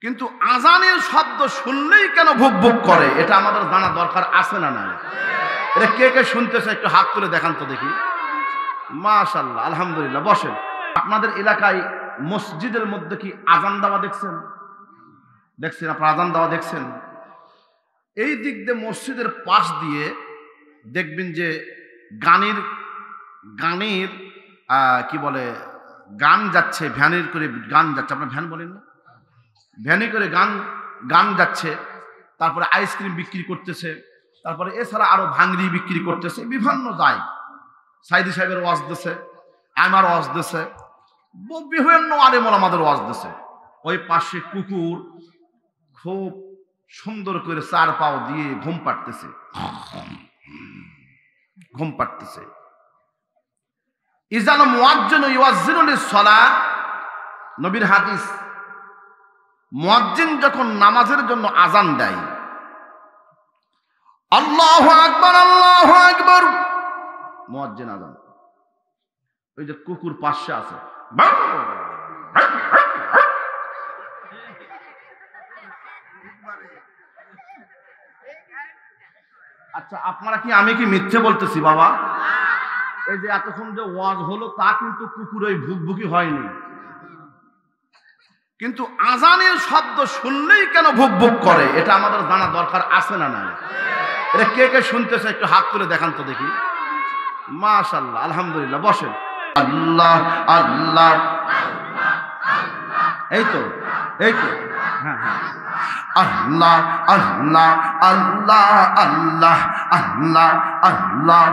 কিন্তু আজানের শব্দ শুনলেই কেন ভুক ভুক করে এটা আমাদের জানা দরকার আছে না নাই? এটা কে কে শুনতেছে একটু হাত তুলে দেখান তো দেখি। মাশাআল্লাহ, আলহামদুলিল্লাহ। বসেন। আপনাদের এলাকায় মসজিদের মধ্যে কি আজান দেওয়া দেখছেন? দেখছেন? আপনারা আজান দেওয়া দেখছেন? এই দিক দিয়ে মসজিদের পাশ দিয়ে দেখবেন যে গানের গানের কি বলে গান যাচ্ছে, ভ্যানের করে গান যাচ্ছে। আপনার ভ্যান বলেন না, ভ্যানে করে গান যাচ্ছে। তারপরে আইসক্রিম বিক্রি করতেছে, তারপরে এছাড়া আরো ভাঙড়ি বিক্রি করতেছে, বিভিন্ন যায়। সাইদি সাহেবের ওয়াজ দিছে, আমার ওয়াজ দিছে, বিভিন্ন আলেম ওলামাদের ওয়াজ দিছে। ওই পাশে কুকুর খুব সুন্দর করে চার পাও দিয়ে ঘুম পাড়তেছে। ইজাল মুয়াজ্জিন ইউয়াজ্জিনু লিস-সালাহ, নবীর হাদিস। মুয়াজ্জিন যখন নামাজের জন্য আজান দেয়, আল্লাহু আকবার আল্লাহু আকবার, মুয়াজ্জিন আজান। ওই যে কুকুর পাশে আছে, আচ্ছা আপনারা কি, আমি কি মিথ্যে বলতেছি বাবা? এই যে এতক্ষণ যে ওয়াজ হলো তা কিন্তু কুকুর ওই ভুকভুকি হয়নি। কিন্তু আজানের শব্দ শুনলেই কেন ভুক ভুক করে এটা আমাদের জানা দরকার আছে না নাই? এটা কে কে শুনতেছে একটু হাত তুলে দেখান তো দেখি। মাশাআল্লাহ, আলহামদুলিল্লাহ। বসেন। আল্লাহ আল্লাহ, এই তো হ্যাঁ হ্যাঁ, আল্লাহ আল্লাহ আল্লাহ আল্লাহ আল্লাহ আল্লাহ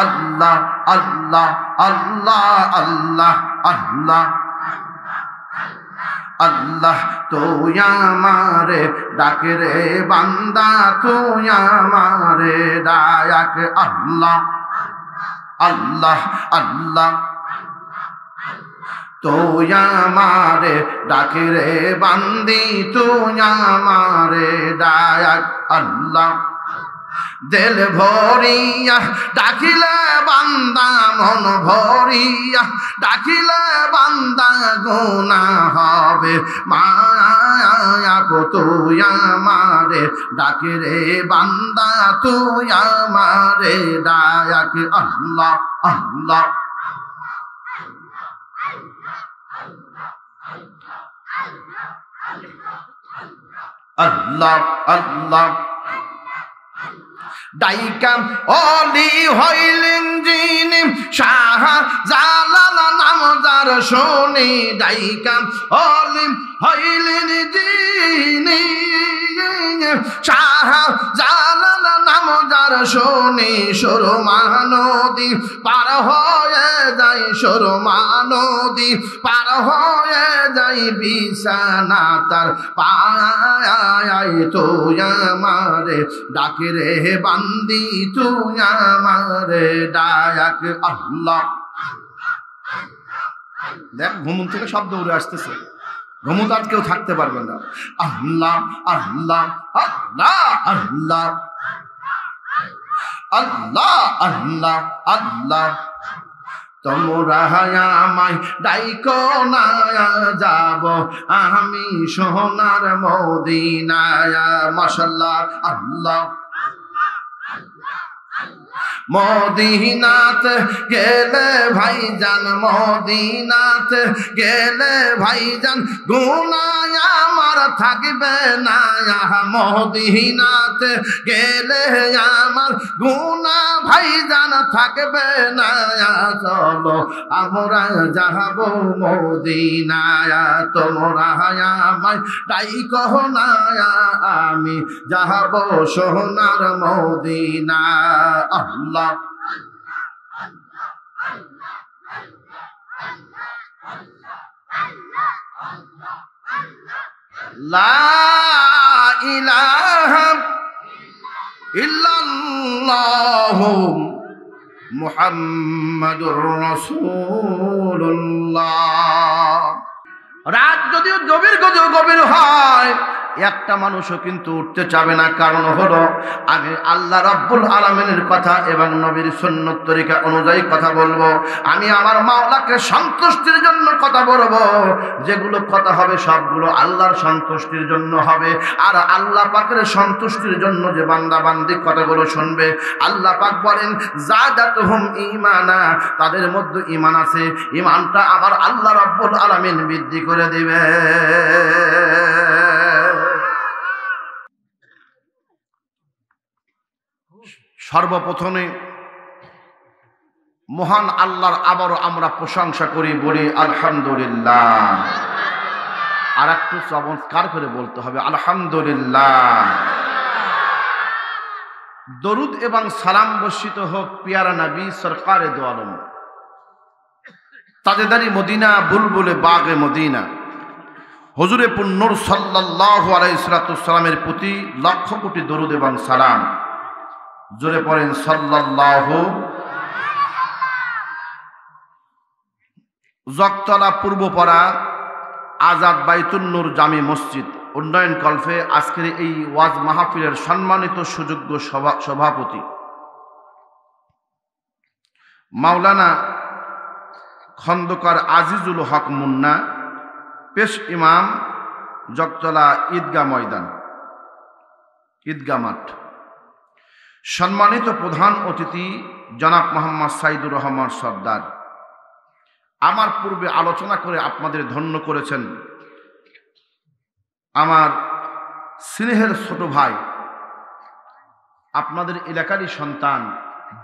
আল্লাহ আল্লাহ আল্লাহ আল্লাহ আল্লাহ আল্লাহ। তুই আমারে ডাক রে বান্দা, তুই আমারে ডাক। আল্লাহ আল্লাহ আল্লাহ, তুই আমারে ডাক রে বান্দি, তুই আমারে ডাক। আল্লাহ দিল ভরিয়া ডাকিলে বান্দা, মন ভরিয়া ডাকিলে বান্দা, গুনাহ হবে মায়া গো। তুই আমারে ডাক রে বান্দা, তুই আমারে ডাক। আল্লাহ আল্লাহ আল্লাহ আল্লাহ। ডাইকাম অলি হইলেন যিনি, শাহ জালাল নাম যার শুনি। ডাইকাম অলি হইলেন যিনি, শাহ জালাল নাম যার শুনি। সুরমা নদী পার হয়ে যাই, সুরমা নদী পার হয়ে যাই, বিছানা তার পায়। তুই আমারে ডাক রে বান্দি, তুই আমারে ডাক। আল্লাহ, দেখ ঘুমন থেকে শব্দ উড়ে আসতেছে, ঘুমত আর কেউ থাকতে পারবে না। আল্লাহ আল্লাহ আল্লাহ আল্লাহ আল্লাহ আল্লাহ আল্লাহ। তোমরা আমায় ডাইকো না, যাব আমি সোনার মদিনায়। মাশাআল্লাহ। আল্লাহ মদিনাতে গেলে ভাইজান, মদিনাতে গেলে ভাইজান, গুনাহ আমার থাকবে না। মদিনাতে গেলে আমার গুনাহ ভাইজান থাকবে না। চলো আমরা যাব মদিনায়, তোমরা আমায় ডাইকো না, আমি যাব সোনার মদিনা। আল্লাহ লা ইলাহা ইল্লাল্লাহু মুহাম্মাদুর রাসূলুল্লাহ। রাত যদিও গভীর হয়, একটা মানুষও কিন্তু উঠতে চাবে না। কারণ হলো আমি আল্লাহ রাব্বুল আলামিনের কথা এবং নবীর সুন্নত তরিকা অনুযায়ী কথা বলবো। আমি আমার মাওলাকে সন্তুষ্টির জন্য কথা বলবো। যেগুলো কথা হবে সবগুলো আল্লাহর সন্তুষ্টির জন্য হবে। আর আল্লাহ পাকের সন্তুষ্টির জন্য যে বান্দা বান্দি কথাগুলো শুনবে, আল্লাহ পাক বলেন যাদাতুহুম ঈমানা, তাদের মধ্যে ঈমান আছে, ঈমানটা আমার আল্লাহ রাব্বুল আলামিন বৃদ্ধি করে দিবে। সর্বপ্রথমে মহান আল্লাহর আবারও আমরা প্রশংসা করি, বলি আলহামদুলিল্লাহ। আর একটু চমৎকার করে বলতে হবে আলহামদুলিল্লাহ। দরুদ এবং সালাম বর্ষিত হোক পিয়ারা নবী সরকারে দো আলম, তাজেদারি মদিনা, বুলবুলে বাগে মদিনা, হুজুরে পুন্নূর সাল্লাল্লাহু আলাইহি সাল্লামের প্রতি লক্ষ কোটি দরুদ এবং সালাম। জোরে পড়েন সাল্লাল্লাহু। জগতলা পূর্বপাড়া আজাদ বাইতুন নূর জামি মসজিদ উন্নয়ন কল্পে আজকের এই ওয়াজ মাহফিলের সম্মানিত সুযোগ্য সভাপতি মাওলানা খন্দকার আজিজুল হক মুন্না, পেশ ইমাম, জগতলা ঈদগাহ ময়দান, ঈদগাহ মাঠ। সম্মানিত প্রধান অতিথি জনাব মোহাম্মদ সাইদুর রহমান সর্দার, আমার পূর্বে আলোচনা করে আপনাদের ধন্য করেছেন আমার স্নেহের ছোট ভাই, আপনাদের এলাকারই সন্তান,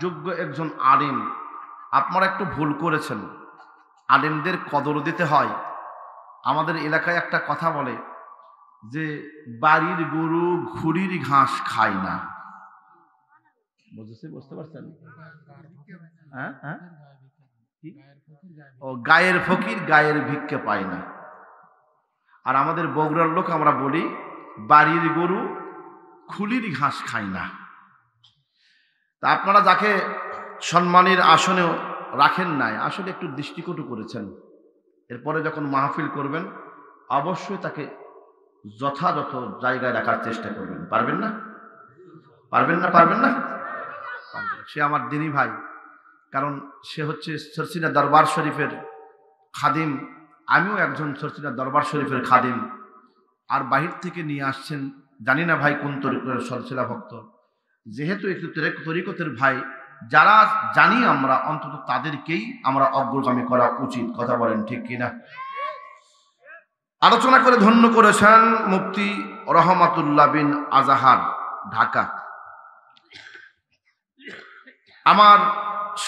যোগ্য একজন আলিম। আপনারা একটু ভুল করেছেন, আলিমদের কদর দিতে হয়। আমাদের এলাকায় একটা কথা বলে যে বাড়ির গরু ঘুড়ির ঘাস খায় না। বুঝতে পারছেন? হ্যাঁ হ্যাঁ, ও গায়ের ফকির গায়ের ভিক্ষে পায় না। আর আমাদের বগুড়ার লোক আমরা বলি বাড়ির গরু খুলির ঘাস খায় না। তা আপনারা যাকে সম্মানের আসনে রাখেন নাই, আসলে একটু দৃষ্টিকটু করেছেন। এরপরে যখন মাহফিল করবেন অবশ্যই তাকে যথাযথ জায়গায় রাখার চেষ্টা করবেন। পারবেন না? পারবেন না? পারবেন না? সে আমার দিনী ভাই, কারণ সে হচ্ছে চরচিনা দরবার শরীফের খাদিম, আমিও একজন চরচিনা দরবার শরীফের খাদিম। আর বাহির থেকে নিয়ে আসছেন, জানি না ভাই কোন তরিকতের সলসিলা ভক্ত, যেহেতু একটু তরিকতের ভাই, যারা জানি আমরা অন্তত তাদেরকেই আমরা অগ্রগামী করা উচিত। কথা বলেন ঠিক কিনা? আলোচনা করে ধন্য করেছেন মুফতি রহমাতুল্লাহ বিন আজাহার, ঢাকা। আমার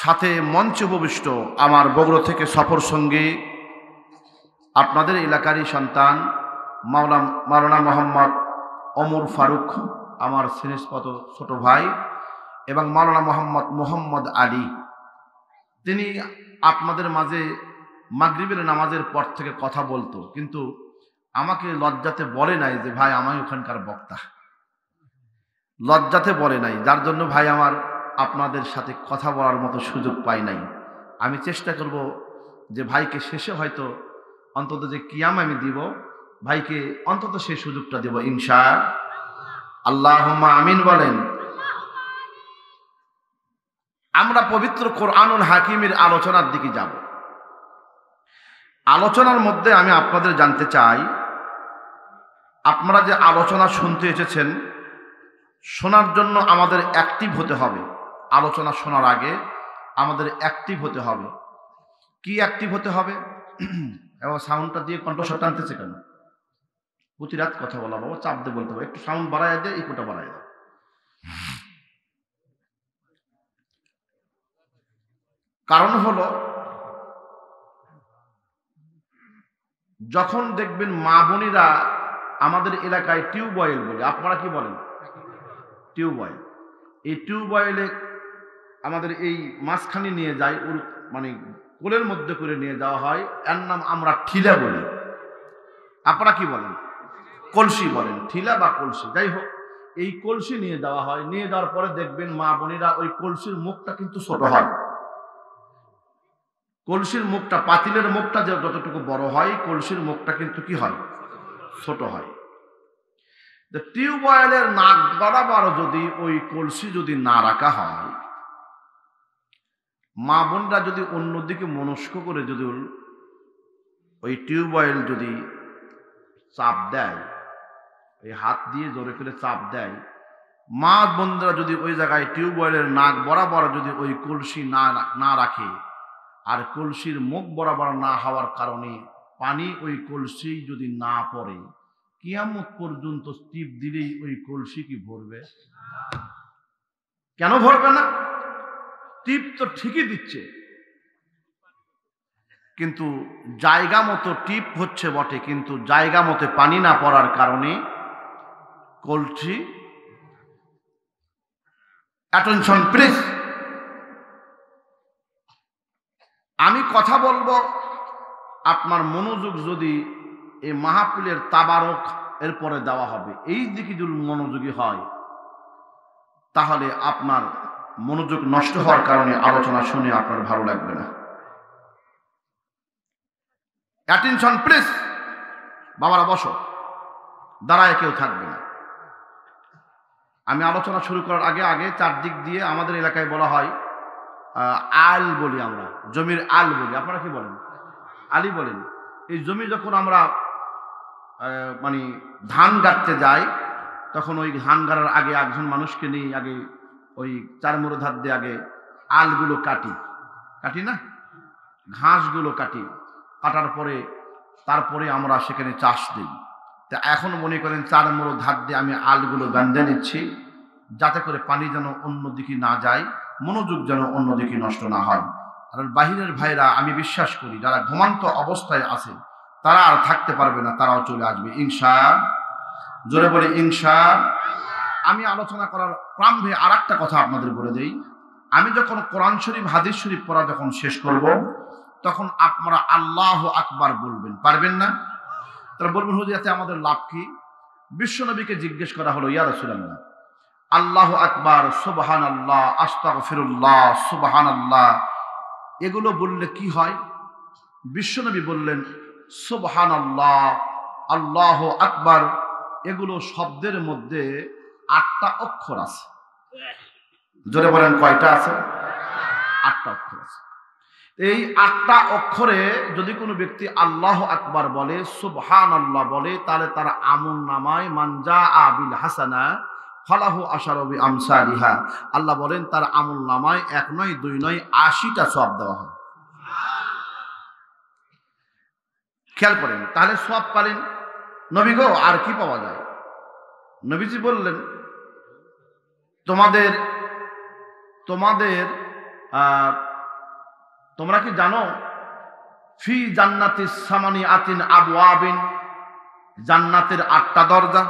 সাথে মঞ্চে উপবিষ্ট আমার বগুড়া থেকে সফর সঙ্গী আপনাদের এলাকারই সন্তান মাওলানা মোহাম্মদ ওমর ফারুক, আমার স্নেহস্পত ছোট ভাই, এবং মাওলানা মোহাম্মদ আলী। তিনি আপনাদের মাঝে মাগরিবের নামাজের পর থেকে কথা বলতো, কিন্তু আমাকে লজ্জাতে বলে নাই যে ভাই আমি ওখানকার বক্তা, লজ্জাতে বলে নাই, যার জন্য ভাই আমার আপনাদের সাথে কথা বলার মতো সুযোগ পাই নাই। আমি চেষ্টা করব যে ভাইকে শেষে হয়তো অন্তত যে কিয়াম আমি দিব, ভাইকে অন্তত সেই সুযোগটা দেব ইনশাআল্লাহ। আল্লাহুম্মা আমিন বলেন। আমরা পবিত্র কোরআনুল হাকিমের আলোচনার দিকে যাব। আলোচনার মধ্যে আমি আপনাদের জানতে চাই, আপনারা যে আলোচনা শুনতে এসেছেন, শোনার জন্য আমাদের অ্যাক্টিভ হতে হবে। আলোচনা শোনার আগে আমাদের অ্যাক্টিভ হতে হবে। কি অ্যাক্টিভ হতে হবে? এবং সাউন্ডটা দিয়ে কণ্ঠস্বর টানতেছে কেন? প্রতি রাত কথা বলা বাবা, চাপ দিয়ে বলতে হবে, একটু সাউন্ড বাড়ায় দেয়, ইকোটা বাড়ায় দেয়। কারণ হলো, যখন দেখবেন মা বোনেরা আমাদের এলাকায় টিউবওয়েল বলে, আপনারা কি বলেন? টিউবওয়েল। এই টিউবওয়েলে আমাদের এই মাঝখানে নিয়ে যায়, মানে কোলের মধ্যে করে নিয়ে যাওয়া হয়, এর নাম আমরা ঠিলা বলি। আপনারা কি বলেন? কলসি বলেন, ঠিলা বা কলসি, যাই হোক। এই কলসি নিয়ে যাওয়া হয়। নিয়ে যাওয়ার পরে দেখবেন মা বোনেরা ওই কলসির মুখটা কিন্তু ছোট হয়। কলসির মুখটা, পাতিলের মুখটা যতটুকু বড় হয়, কলসির মুখটা কিন্তু কি হয়? ছোট হয়। টিউবওয়েলের নাক বরাবর যদি ওই কলসি যদি না রাখা হয়, মা বোনরা যদি অন্যদিকে মনস্ক করে যদি ওই টিউবওয়েল যদি চাপ দেয়, এই হাত দিয়ে জোরে করে চাপ দেয়, মা বোনরা যদি ওই জায়গায় টিউবওয়েলের নাক বরাবর যদি ওই কলসি না রাখে, আর কলসির মুখ বরাবর না হওয়ার কারণে পানি ওই কলসি যদি না পড়ে, কিয়ামত পর্যন্ত টিপ দিলেই ওই কলসি কি ভরবে? কেন ভরবে না? টিপ তো ঠিকই দিচ্ছে, কিন্তু জায়গা মতো টিপ হচ্ছে বটে, কিন্তু জায়গা মতো পানি না পড়ার কারণে কলসি। অ্যাটেনশন প্লিজ, আমি কথা বলবো, আপনার মনোযোগ যদি এই মাহফিলের তাবারক এরপরে দেওয়া হবে, এই দিকে যদি মনোযোগী হয়, তাহলে আপনার মনোযোগ নষ্ট হওয়ার কারণে আলোচনা শুনে আপনার ভালো লাগবে না। অ্যাটেনশন প্লিজ, বাবারা বসো, দাঁড়ায় কেউ থাকবে না। আমি আলোচনা শুরু করার আগে আগে চারদিক দিয়ে আমাদের এলাকায় বলা হয় আল বলি, আমরা জমির আল বলি, আপনারা কি বলেন? আলি বলেন। এই জমি যখন আমরা মানে ধান গাড়তে যাই, তখন ওই ধান গাড়ার আগে একজন মানুষকে নিয়ে আগে ওই চারমোড়ো ধার দিয়ে আগে আলগুলো কাটি না, ঘাসগুলো কাটার পরে তারপরে আমরা সেখানে চাষ দিই। তা এখন মনে করেন চারমোড়ো ধার দিয়ে আমি আলগুলো বেঁধে নিচ্ছি, যাতে করে পানি যেন অন্যদিকে না যায়, মনোযোগ যেন অন্যদিকে নষ্ট না হয়। আর বাহিরের ভাইরা আমি বিশ্বাস করি যারা ঘুমান্ত অবস্থায় আছে তারা আর থাকতে পারবে না, তারাও চলে আসবে ইনশাআল্লাহ। জোরে বলে ইনশাআল্লাহ। আমি আলোচনা করার প্রারম্ভে আর একটা কথা আপনাদের বলে দেই, আমি যখন কোরআন শরীফ হাদিস শরীফ পড়া যখন শেষ করব, তখন আপনারা আল্লাহু আকবার বলবেন, পারবেন না? তারা বলবেন হুজুর এতে আমাদের লাভ কি? বিশ্বনবীকে জিজ্ঞেস করা হলো, ইয়া রাসূলুল্লাহ, আল্লাহু আকবার, সুবহানাল্লাহ, আস্তাগফিরুল্লাহ, সুবহানাল্লাহ, এগুলো বললে কি হয়? বিশ্বনবী বললেন, সুবহানাল্লাহ, আল্লাহু আকবার, এগুলো শব্দের মধ্যে 8টা অক্ষর আছে। জোরে বলেন কয়টা আছে? 8টা অক্ষর আছে। এই 8টা অক্ষরে যদি কোনো ব্যক্তি আল্লাহু আকবার বলে, সুবহানাল্লাহ বলে, তাহলে তার আমল নামায় মান জাআ বিল হাসানা ফালাহু আশারু বিআমসালিহা, আল্লাহ বলেন তার আমল নামায় 1 নয় 2 নয় 80টা সওয়াব দেওয়া হয়। খেয়াল করেন, তাহলে সওয়াব পালেন। নবী গো আর কি পাওয়া যায়? নবীজি বললেন, তোমরা কি জানো ফি জান্নাতিস সামানিয়াতিন আবওয়াবিন, জান্নাতের 8টা দরজা।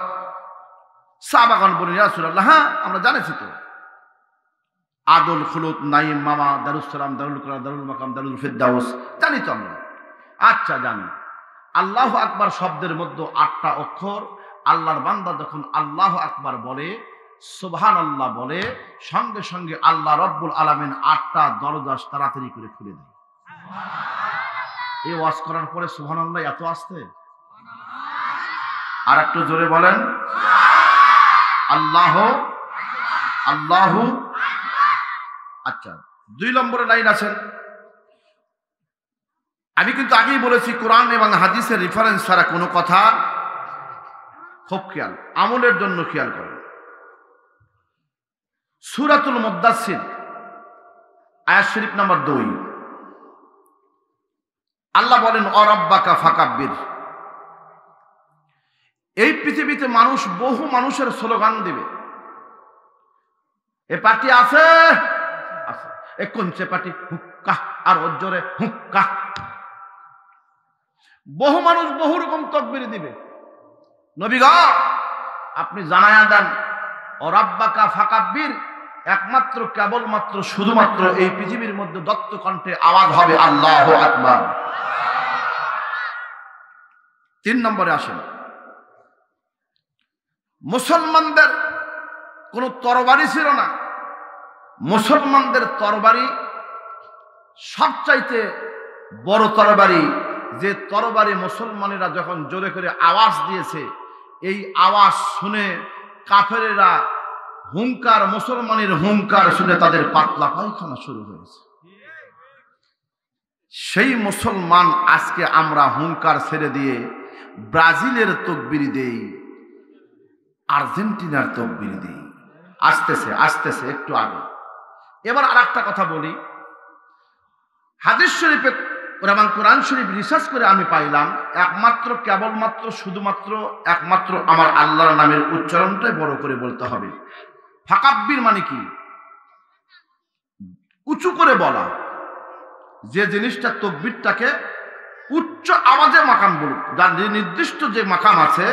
সাহাবাগণ বলেন, ইয়া রাসূলুল্লাহ, হ্যাঁ আমরা জানিছি তো, আদুল খুলুদ, নাইম, মামা, দারুস সালাম, দারুল কুরআন, দারুল মাকাম, দারুল ফিরদাউস, জানি তো আমরা। আচ্ছা জানি। আল্লাহু আকবার শব্দের মধ্যে 8টা অক্ষর। আল্লাহর বান্দা যখন আল্লাহু আকবার বলে, সুবহানাল্লাহ বলে, সঙ্গে সঙ্গে আল্লাহ রব্বুল আলামিন 8টা দরজা তাড়াতাড়ি করে খুলে দেয়। এই ওয়াজ করার পরে সুবহানাল্লাহ এত আসতে, আর একটু জোরে বলেন আল্লাহু আল্লাহু। আচ্ছা, 2 নম্বরে লাইন আছেন। আমি কিন্তু আগেই বলেছি কোরআন এবং হাদিসের রেফারেন্স ছাড়া কোনো কথা, খুব খেয়াল, আমলের জন্য খেয়াল করেন। সূরাতুল মুদ্দাসসির আয়াত শরীফ নাম্বার 2, আল্লাহ বলেন অরাব্বাকা ফাকাব্বির। এই পৃথিবীতে মানুষ বহু মানুষের স্লোগান দিবে, এ পার্টি আছে আছে, এ কোনছে পার্টি, হুক্কা, আর জোরে হুক্কা। বহু মানুষ বহু রকম তাকবীর দিবে। নবী গো আপনি জানায়া দেন, অরাব্বাকা ফাকাব্বির একমাত্র কেবলমাত্র শুধুমাত্র এই পৃথিবীর মধ্যে দত্ত কণ্ঠে আওয়াজ হবে আল্লাহু আকবার। 3 নম্বরে আসেন, মুসলমানদের কোন তরবারি ছিল না। মুসলমানদের তরবারি সবচাইতে বড় তরবারি, যে তরবারি মুসলমানেরা যখন জোরে করে আওয়াজ দিয়েছে, এই আওয়াজ শুনে কাফেরেরা হুঙ্কার, মুসলমানের হুঙ্কার শুনে তাদের পাতলা পায়খানা শুরু হয়েছে। সেই মুসলমান আজকে আমরা হুঙ্কার ছেড়ে দিয়ে ব্রাজিলের তকবির দেই, আর্জেন্টিনার তকবির দেই। আসতেছে আসতেছে একটু আগে। এবার আর একটা কথা বলি, হাদিস শরীফে এবং কোরআন শরীফ রিসার্চ করে আমি পাইলাম একমাত্র কেবলমাত্র শুধুমাত্র একমাত্র আমার আল্লাহর নামের উচ্চারণটাই বড় করে বলতে হবে। ফাকাব্বির মানে কি? উঁচু করে বলা, যে জিনিসটা তকবিরটাকে উচ্চ আওয়াজে মাকাম বলুক, যার নির্দিষ্ট যে মাকাম আছে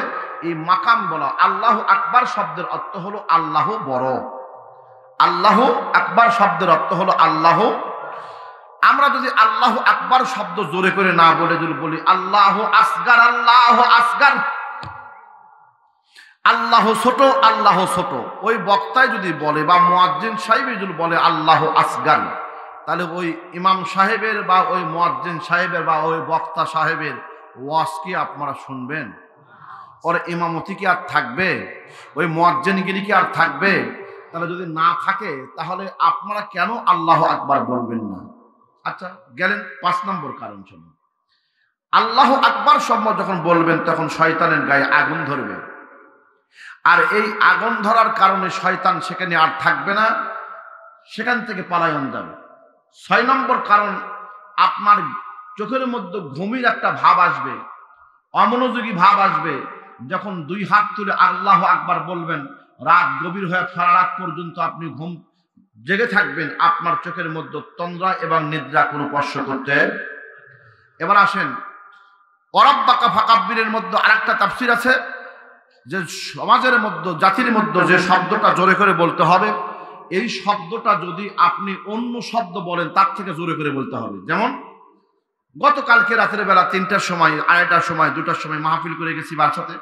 এই মাকাম বলা। আল্লাহু আকবার শব্দের অর্থ হলো আল্লাহ বড়। আল্লাহু আকবার শব্দের অর্থ হলো আল্লাহ। আমরা যদি আল্লাহ আকবার শব্দ জোরে করে না বলে যদি বলি আল্লাহ আসগার, আল্লাহ আসগার, আল্লাহ ছোট, আল্লাহ ছোট, ওই বক্তায় যদি বলে বা মুয়াজ্জিন সাহেব যদি বলে আল্লাহ আসগার, তাহলে ওই ইমাম সাহেবের বা ওই মুয়াজ্জিন সাহেবের বা ওই বক্তা সাহেবের ওয়াজ কি আপনারা শুনবেন? ওর ইমামতি কি আর থাকবে? ওই মুয়াজ্জিনগিরি কি আর থাকবে? তাহলে যদি না থাকে তাহলে আপনারা কেন আল্লাহ আকবার বলবেন না? আচ্ছা গেলেন 5 নম্বর কারণ। শুনুন, আল্লাহ আকবার শব্দ যখন বলবেন তখন শয়তানের গায়ে আগুন ধরবে, আর এই আগুন ধরার কারণে শয়তান সেখানে আর থাকবে না, সেখান থেকে পালায়ন যাবে। 6 নম্বর কারণ, আপনার চোখের মধ্যে ঘুমের একটা ভাব আসবে, অমনোযোগী ভাব আসবে। যখন 2 হাত তুলে আল্লাহ আকবার বলবেন, রাত গভীর হয়ে সারা রাত পর্যন্ত আপনি ঘুম জেগে থাকবেন, আপনার চোখের মধ্যে তন্দ্রা এবং নিদ্রা কোনো স্পর্শ করতে। এবার আসেন, ওরাব্বাকা ফাকাব্বিরের মধ্যে আরেকটা তাফসীর আছে যে সমাজের মধ্যে, জাতির মধ্যে যে শব্দটা জোরে করে বলতে হবে, এই শব্দটা যদি আপনি অন্য শব্দ বলেন তার থেকে জোরে করে বলতে হবে। যেমন গতকালকে রাতের বেলা 3টার সময়, 2:30টার সময়, 2টার সময় মাহফিল করে গেছি বাসাতে,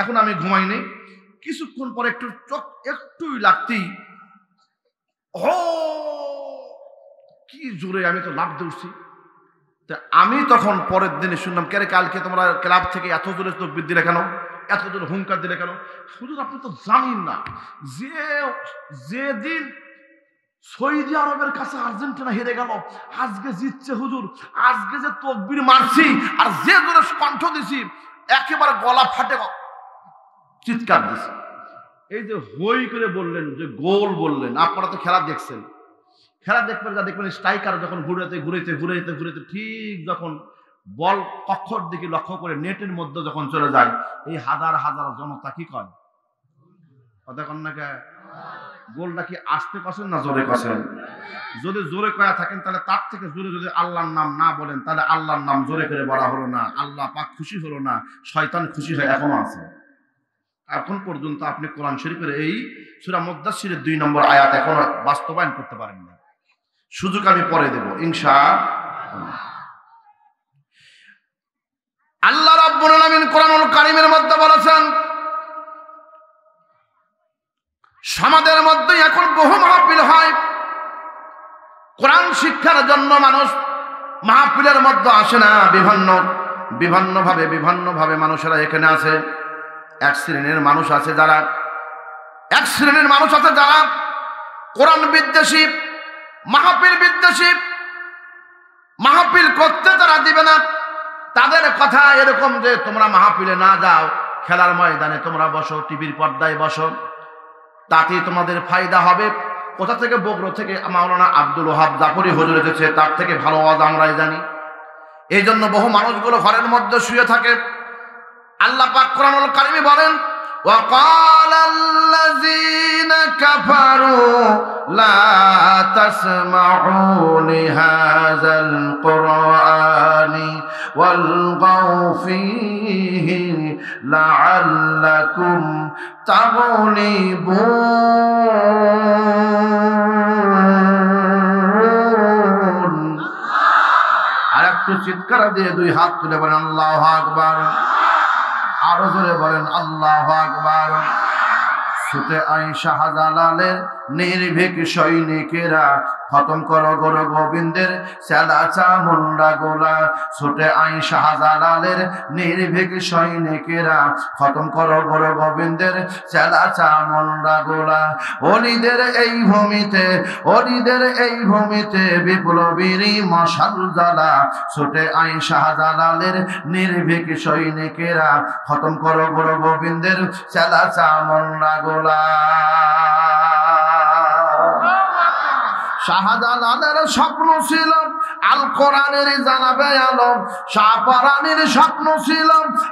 এখন আমি ঘুমাইনি, কিছুক্ষণ পরে একটু চোখ একটুই লাগতেই ও কি জোরে, আমি তো লাফ দৌড়ছি। আমি তখন পরের দিনে শুনলাম, কে রে কালকে তোমরা ক্লাব থেকে এত জোরে তকবীর দিলে কেন, এত জোরে হুঙ্কার দিলে কেন? হুজুর আপনি তো জানেন না যেদিন সৌদি আরবের কাছে আর্জেন্টিনা হেরে গেল, আজকে জিতছে হুজুর, আজকে যে তকবীর মারছি আর যে জোরে কণ্ঠ দিছি একেবারে গলা ফাটে চিৎকার দিছি। এই যে হই করে বললেন, যে গোল বললেন, আপনারা তো খেলা দেখছেন, খেলা দেখবেন যা দেখবেন স্ট্রাইকার যখন ঘুরাতে ঘুরাইতে ঘুরাইতে ঘুরাইতে ঠিক যখন বল কক্ষর দিকে লক্ষ্য করে নেটের মধ্যে যখন চলে যায়, এই হাজার হাজার জনতা কি করে কথা কন না, গোলটা কি আস্তে কষেন না জোরে কষেন? যদি জোরে কয়া থাকেন তাহলে তার থেকে জোরে যদি আল্লাহর নাম না বলেন তাহলে আল্লাহর নাম জোরে করে বলা হলো না, আল্লাহ পাক খুশি হলো না, শয়তান খুশি হয়ে এখনো আছে। এখন পর্যন্ত আপনি কোরআন শরীফের এই সূরা মুদ্দাসসিরের 2 নম্বর আয়াত এখনো বাস্তবায়ন করতে পারেন না। সুযোগ আমি পরে দেব ইনশাআল্লাহ। আল্লাহ রাব্বুল আলামিন কোরআনুল কারীমের মধ্যে বলেছেন, সমাজের মধ্যে এখন বহু মাহফিল হয়, কোরআন শিক্ষার জন্য মানুষ মাহফিলের মধ্যে আসে না, বিভিন্নভাবে মানুষেরা এখানে আছে। এক শ্রেণীর মানুষ আছে যারা কোরআন বিদ্বেষী, মাহফিল বিদ্বেষী, মাহফিল করতে তারা দিবে না। তাদের কথা এরকম যে তোমরা মাহফিলে না যাও, খেলার ময়দানে তোমরা বসো, টিভির পর্দায় বসো, তাতেই তোমাদের ফায়দা হবে। কোথা থেকে? বগুড়া থেকে মাওলানা আব্দুল ওহাব জাফরি হুজুর এসেছে, তার থেকে ভালো আওয়াজ আমরাই জানি। এই জন্য বহু মানুষগুলো ঘরের মধ্যে শুয়ে থাকে। আল্লাহ পাক কোরআনুল কারীমে বলেন, وقال الذين كفروا لا تسمعوا لهذا القرآن والغوا فيه لعلكم تغلبون। আর একটু চিৎকার দিয়ে 2 হাত তুলে বলেন আল্লাহু আকবার, আরো জোরে বলেন আল্লাহু আকবার। সূরা আয়েশা জালালের নির্ভীক সৈনিকেরা খতম করো গুরু গোবিন্দের চেলা চামুন্ডা গোলা ছুটে আই শাহজালালের নির্ভীক সৈনিকেরা খতম করো গুরু গোবিন্দের চেলা চামুন্ডা গোলা অলিদের এই ভূমিতে বিপ্লবীর মশাল জ্বালা ছুটে আই শাহজালালের নির্ভীক সৈনিকেরা খতম করো গুরু গোবিন্দের চেলা চামুন্ডা গোলা শাহজালালের স্বপ্ন ছিল আল কোরআনের জানাবে আলো শাহপরাণীর স্বপ্ন ছিল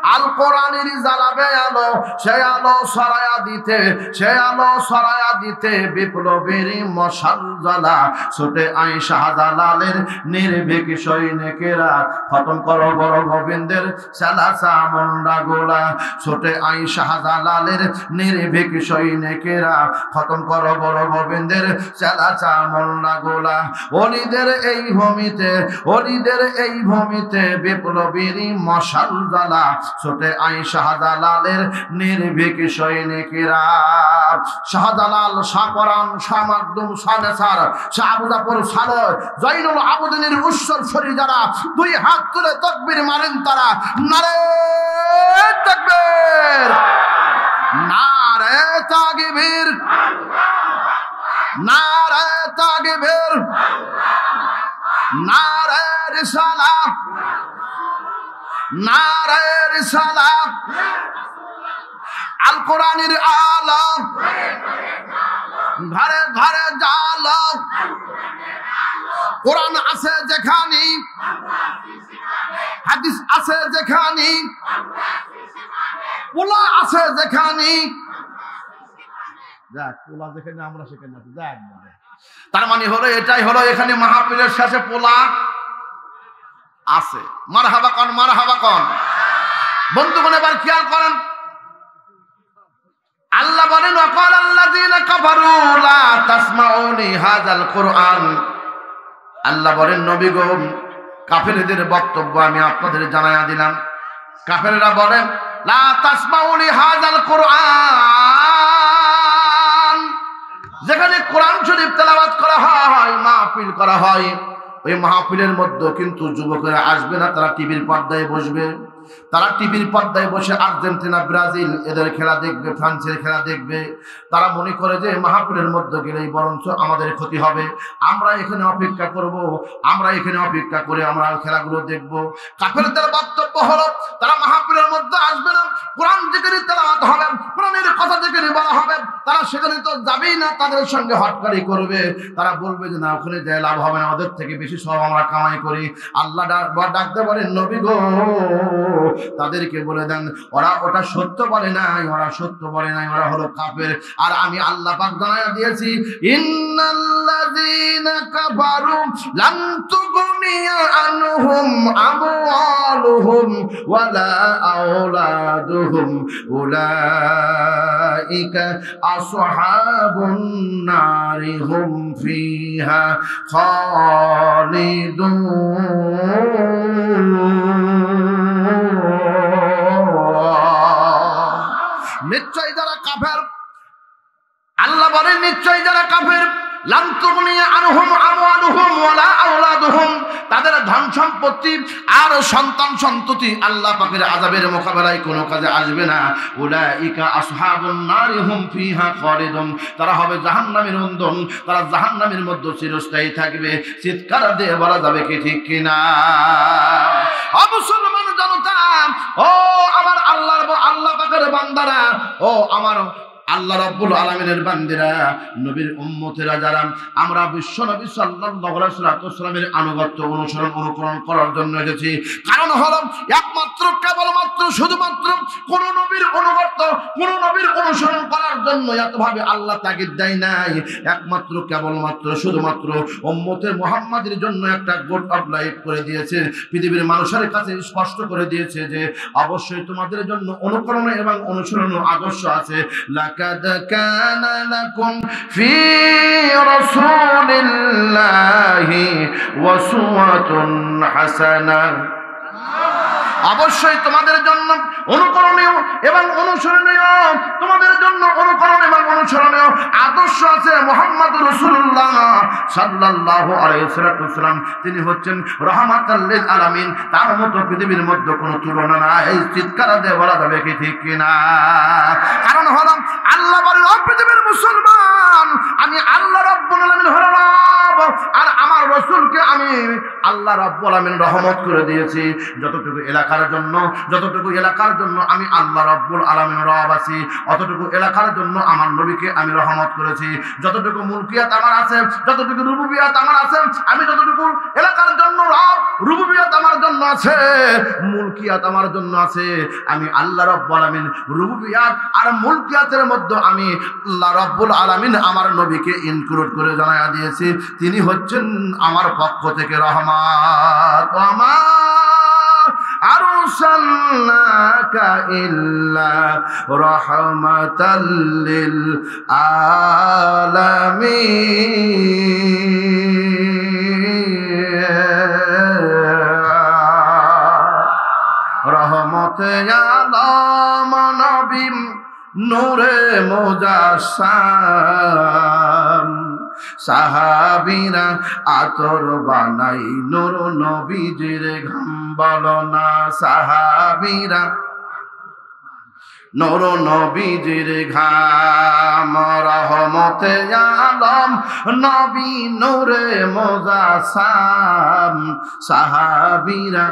আল কোরআনের জানাবে আলো সে আলো সরায়া দিতে বিপ্লবীর মশাল জ্বালা ছুটে আই শাহজালালের নির্ভীক সৈনিকেরা খতম করো গুরু গোবিন্দের চেলা চামুন্ডা গোলা ছুটে আই শাহজালালের নির্ভীক সৈনিকেরা খতম করো গুরু গোবিন্দের চেলা চামুন্ডা গোলা অলিদের এই ভূমিতে বিপ্লবীর মশাল জ্বালা ছুটে আই শাহজালালের নির্ভীক সৈনিকেরা শাহজালাল শাহপরাণ শাহ মাকদুম শাহ নেসার শাহ আবু জাফর সালেহ জয়নুল আবেদিনের উৎসর শরী যারা দুই হাত তুলে তাকবীর মারেন তারা নারে তাকবীর নারে তাকবীর নারে তাকবীর নারে রিসালাত নারে রিসালাত আল কোরআনের আলো ঘরে ঘরে জালো কোরআন আছে যেখানে হাদিস আছে যেখানে পোলা আছে যেখানে যাক পোলা যেখানে আমরা সেখানে আছি যাক তার মানে হলো এটাই হলো এখানে মাহফিলের শেষে পোলা আছে মারহাবা কন বন্ধুগণ এবার খেয়াল করেন আল্লাহ বলেন ওয়াকাল আল্লাযীনা কাফারু লা তাসমাউ লিহাযাল কুরআন আল্লাহ বলেন নবী গো কাফেরদের বক্তব্য আমি আপনাদের জানায়া দিলাম কাফেররা বলেন লা তাসমাউ লিহাযাল কুরআন যেখানে কোরআন শরীফ তেলাওয়াত করা হয় মাহফিল করা হয় ওই মাহফিলের মধ্যে কিন্তু যুবকেরা আসবে না তারা টিভির পর্দায় বসবে তারা টিভির পর্দায় বসে আর্জেন্টিনা ব্রাজিল এদের খেলা দেখবে ফ্রান্সের খেলা দেখবে তারা মনে করে যে মাহফিলের মধ্যে গেলেই বরঞ্চ আমাদের ক্ষতি হবে আমরা এখানে অপেক্ষা করে আমরা খেলাগুলো দেখব কাফেরদের বক্তব্য হলো তারা মাহফিলের মধ্যে আসবে না কোরআন যেখানে তেলাওয়াত হবে কোরআনের কথা যেখানে বলা হবে তারা সেখানে তো যাবেই না তাদের সঙ্গে হটকারি করবে তারা বলবে যে না ওখানে যায় লাভ হবে না ওদের থেকে বেশি সব আমরা কামাই করি আল্লাহ ডাকতে বলেন নবী গো তাদেরকে বলে দেন ওরা ওটা সত্য বলে নাই ওরা হলো কাফের আর আমি আল্লাহ পাক জানায়া দিয়েছি ইন্নাল্লাযীনা কাফারু লান তুগনিয়া আনহুম আমওয়ালুহুম ওয়ালা আওলাদুহুম উলাইকা আসহাবুন নারি হুম ফিহা খালিদুন নিশ্চয় যারা কাফের আল্লাহ বলেন নিশ্চয় যারা কাফের লান তুগনিয়া আনহুম আমওয়ালুহুম ওয়ালা আওলাদুহুম তাদের ধন সম্পত্তি আর সন্তান সন্ততি আল্লাহ পাকের আযাবের মোকাবেলায় কোনো কাজে আসবে না উলাইকা আসহাবুন নারি হুম ফিহা খালিদুন তারা হবে জাহান্নামের ইন্ধন তারা জাহান্নামের মধ্যে চিরস্থায়ী থাকবে চিৎকার দিয়ে বলা যাবে কি ঠিক কিনা মুসলমান জনতা ও আমার আল্লাহ পাকের বান্দারা ও আমার আল্লাহ রাব্বুল আলামিনের বান্দিরা নবীর উম্মতেরা যারা আমরা বিশ্ব নবী সাল্লাল্লাহু আলাইহি ওয়াসাল্লামের আনুগত্য অনুকরণ করার জন্য এসেছি কারণ হলো একমাত্র কেবলমাত্র শুধুমাত্র কোন নবীর অনুগত্য কোন নবীর অনুসরণ করার জন্য এতভাবে আল্লাহ তাগিদ দেয় নাই একমাত্র কেবলমাত্র শুধুমাত্র উম্মতে মুহাম্মাদের জন্য একটা গোট অফ লাইফ করে দিয়েছে পৃথিবীর মানুষের কাছে স্পষ্ট করে দিয়েছে যে অবশ্যই তোমাদের জন্য অনুকরণ এবং অনুসরণ আদর্শ আছে لقد كان لكم في رسول الله أسوة حسنة অবশ্যই তোমাদের জন্য অনুকরণীয় এবং অনুসরণীয়, তোমাদের জন্য অনুকরণ এবং অনুসরণীয় আদর্শ আছে মুহাম্মদুর রাসূলুল্লাহ সাল্লাল্লাহু আলাইহি ওয়াসাল্লাম। তিনি হচ্ছেন রাহমাতাল লিল আলামিন, তার মতো পৃথিবীর মধ্যে কোনো তুলনা নাই। চিৎকার দিয়ে বলা যাবে কি ঠিক কিনা? কারণ হলো আল্লাহ বলেন, ও পৃথিবীর মুসলমান, আমি আল্লাহ রাব্বুল আলামিন হলো রব, আর আমার রাসূলকে আমি আল্লাহ রাব্বুল আলামিন রহমত করে দিয়েছি। যতটুকু এলাকার জন্য আমি আল্লাহ রাব্বুল আলামিন রব আছি, অতটুকু এলাকার জন্য আমার নবীকে আমি রহমত করেছি। যতটুকু মুলকিয়াত আমার আছে, যতটুকু রুবুবিয়াত আমার আছে, আমি যতটুকু এলাকার জন্য রব, রুবুবিয়াত আমার জন্য আছে, মুলকিয়াত আমার জন্য আছে, আমি আল্লাহ রাব্বুল আলামিন রুবুবিয়াত আর মুলকিয়াতের মধ্যে আমি আল্লাহ রাব্বুল আলামিন আমার নবীকে ইনক্লুড করে জানায়া দিয়েছি। তিনি হচ্ছেন আমার পক্ষ থেকে রহমত। আরসালনাকা ইল্লা রাহমাতাল লিল আলামিন। রহমতে আলম নবী নূরে মুজাসসাম, সাহাবীরা আতর বানাই নূর নবীজির ঘাম। বলো না সাহাবীরা নূর নবীজির ঘাম। রহমতে আলম নবী নূরে মুজাসসাম, সাহাবীরা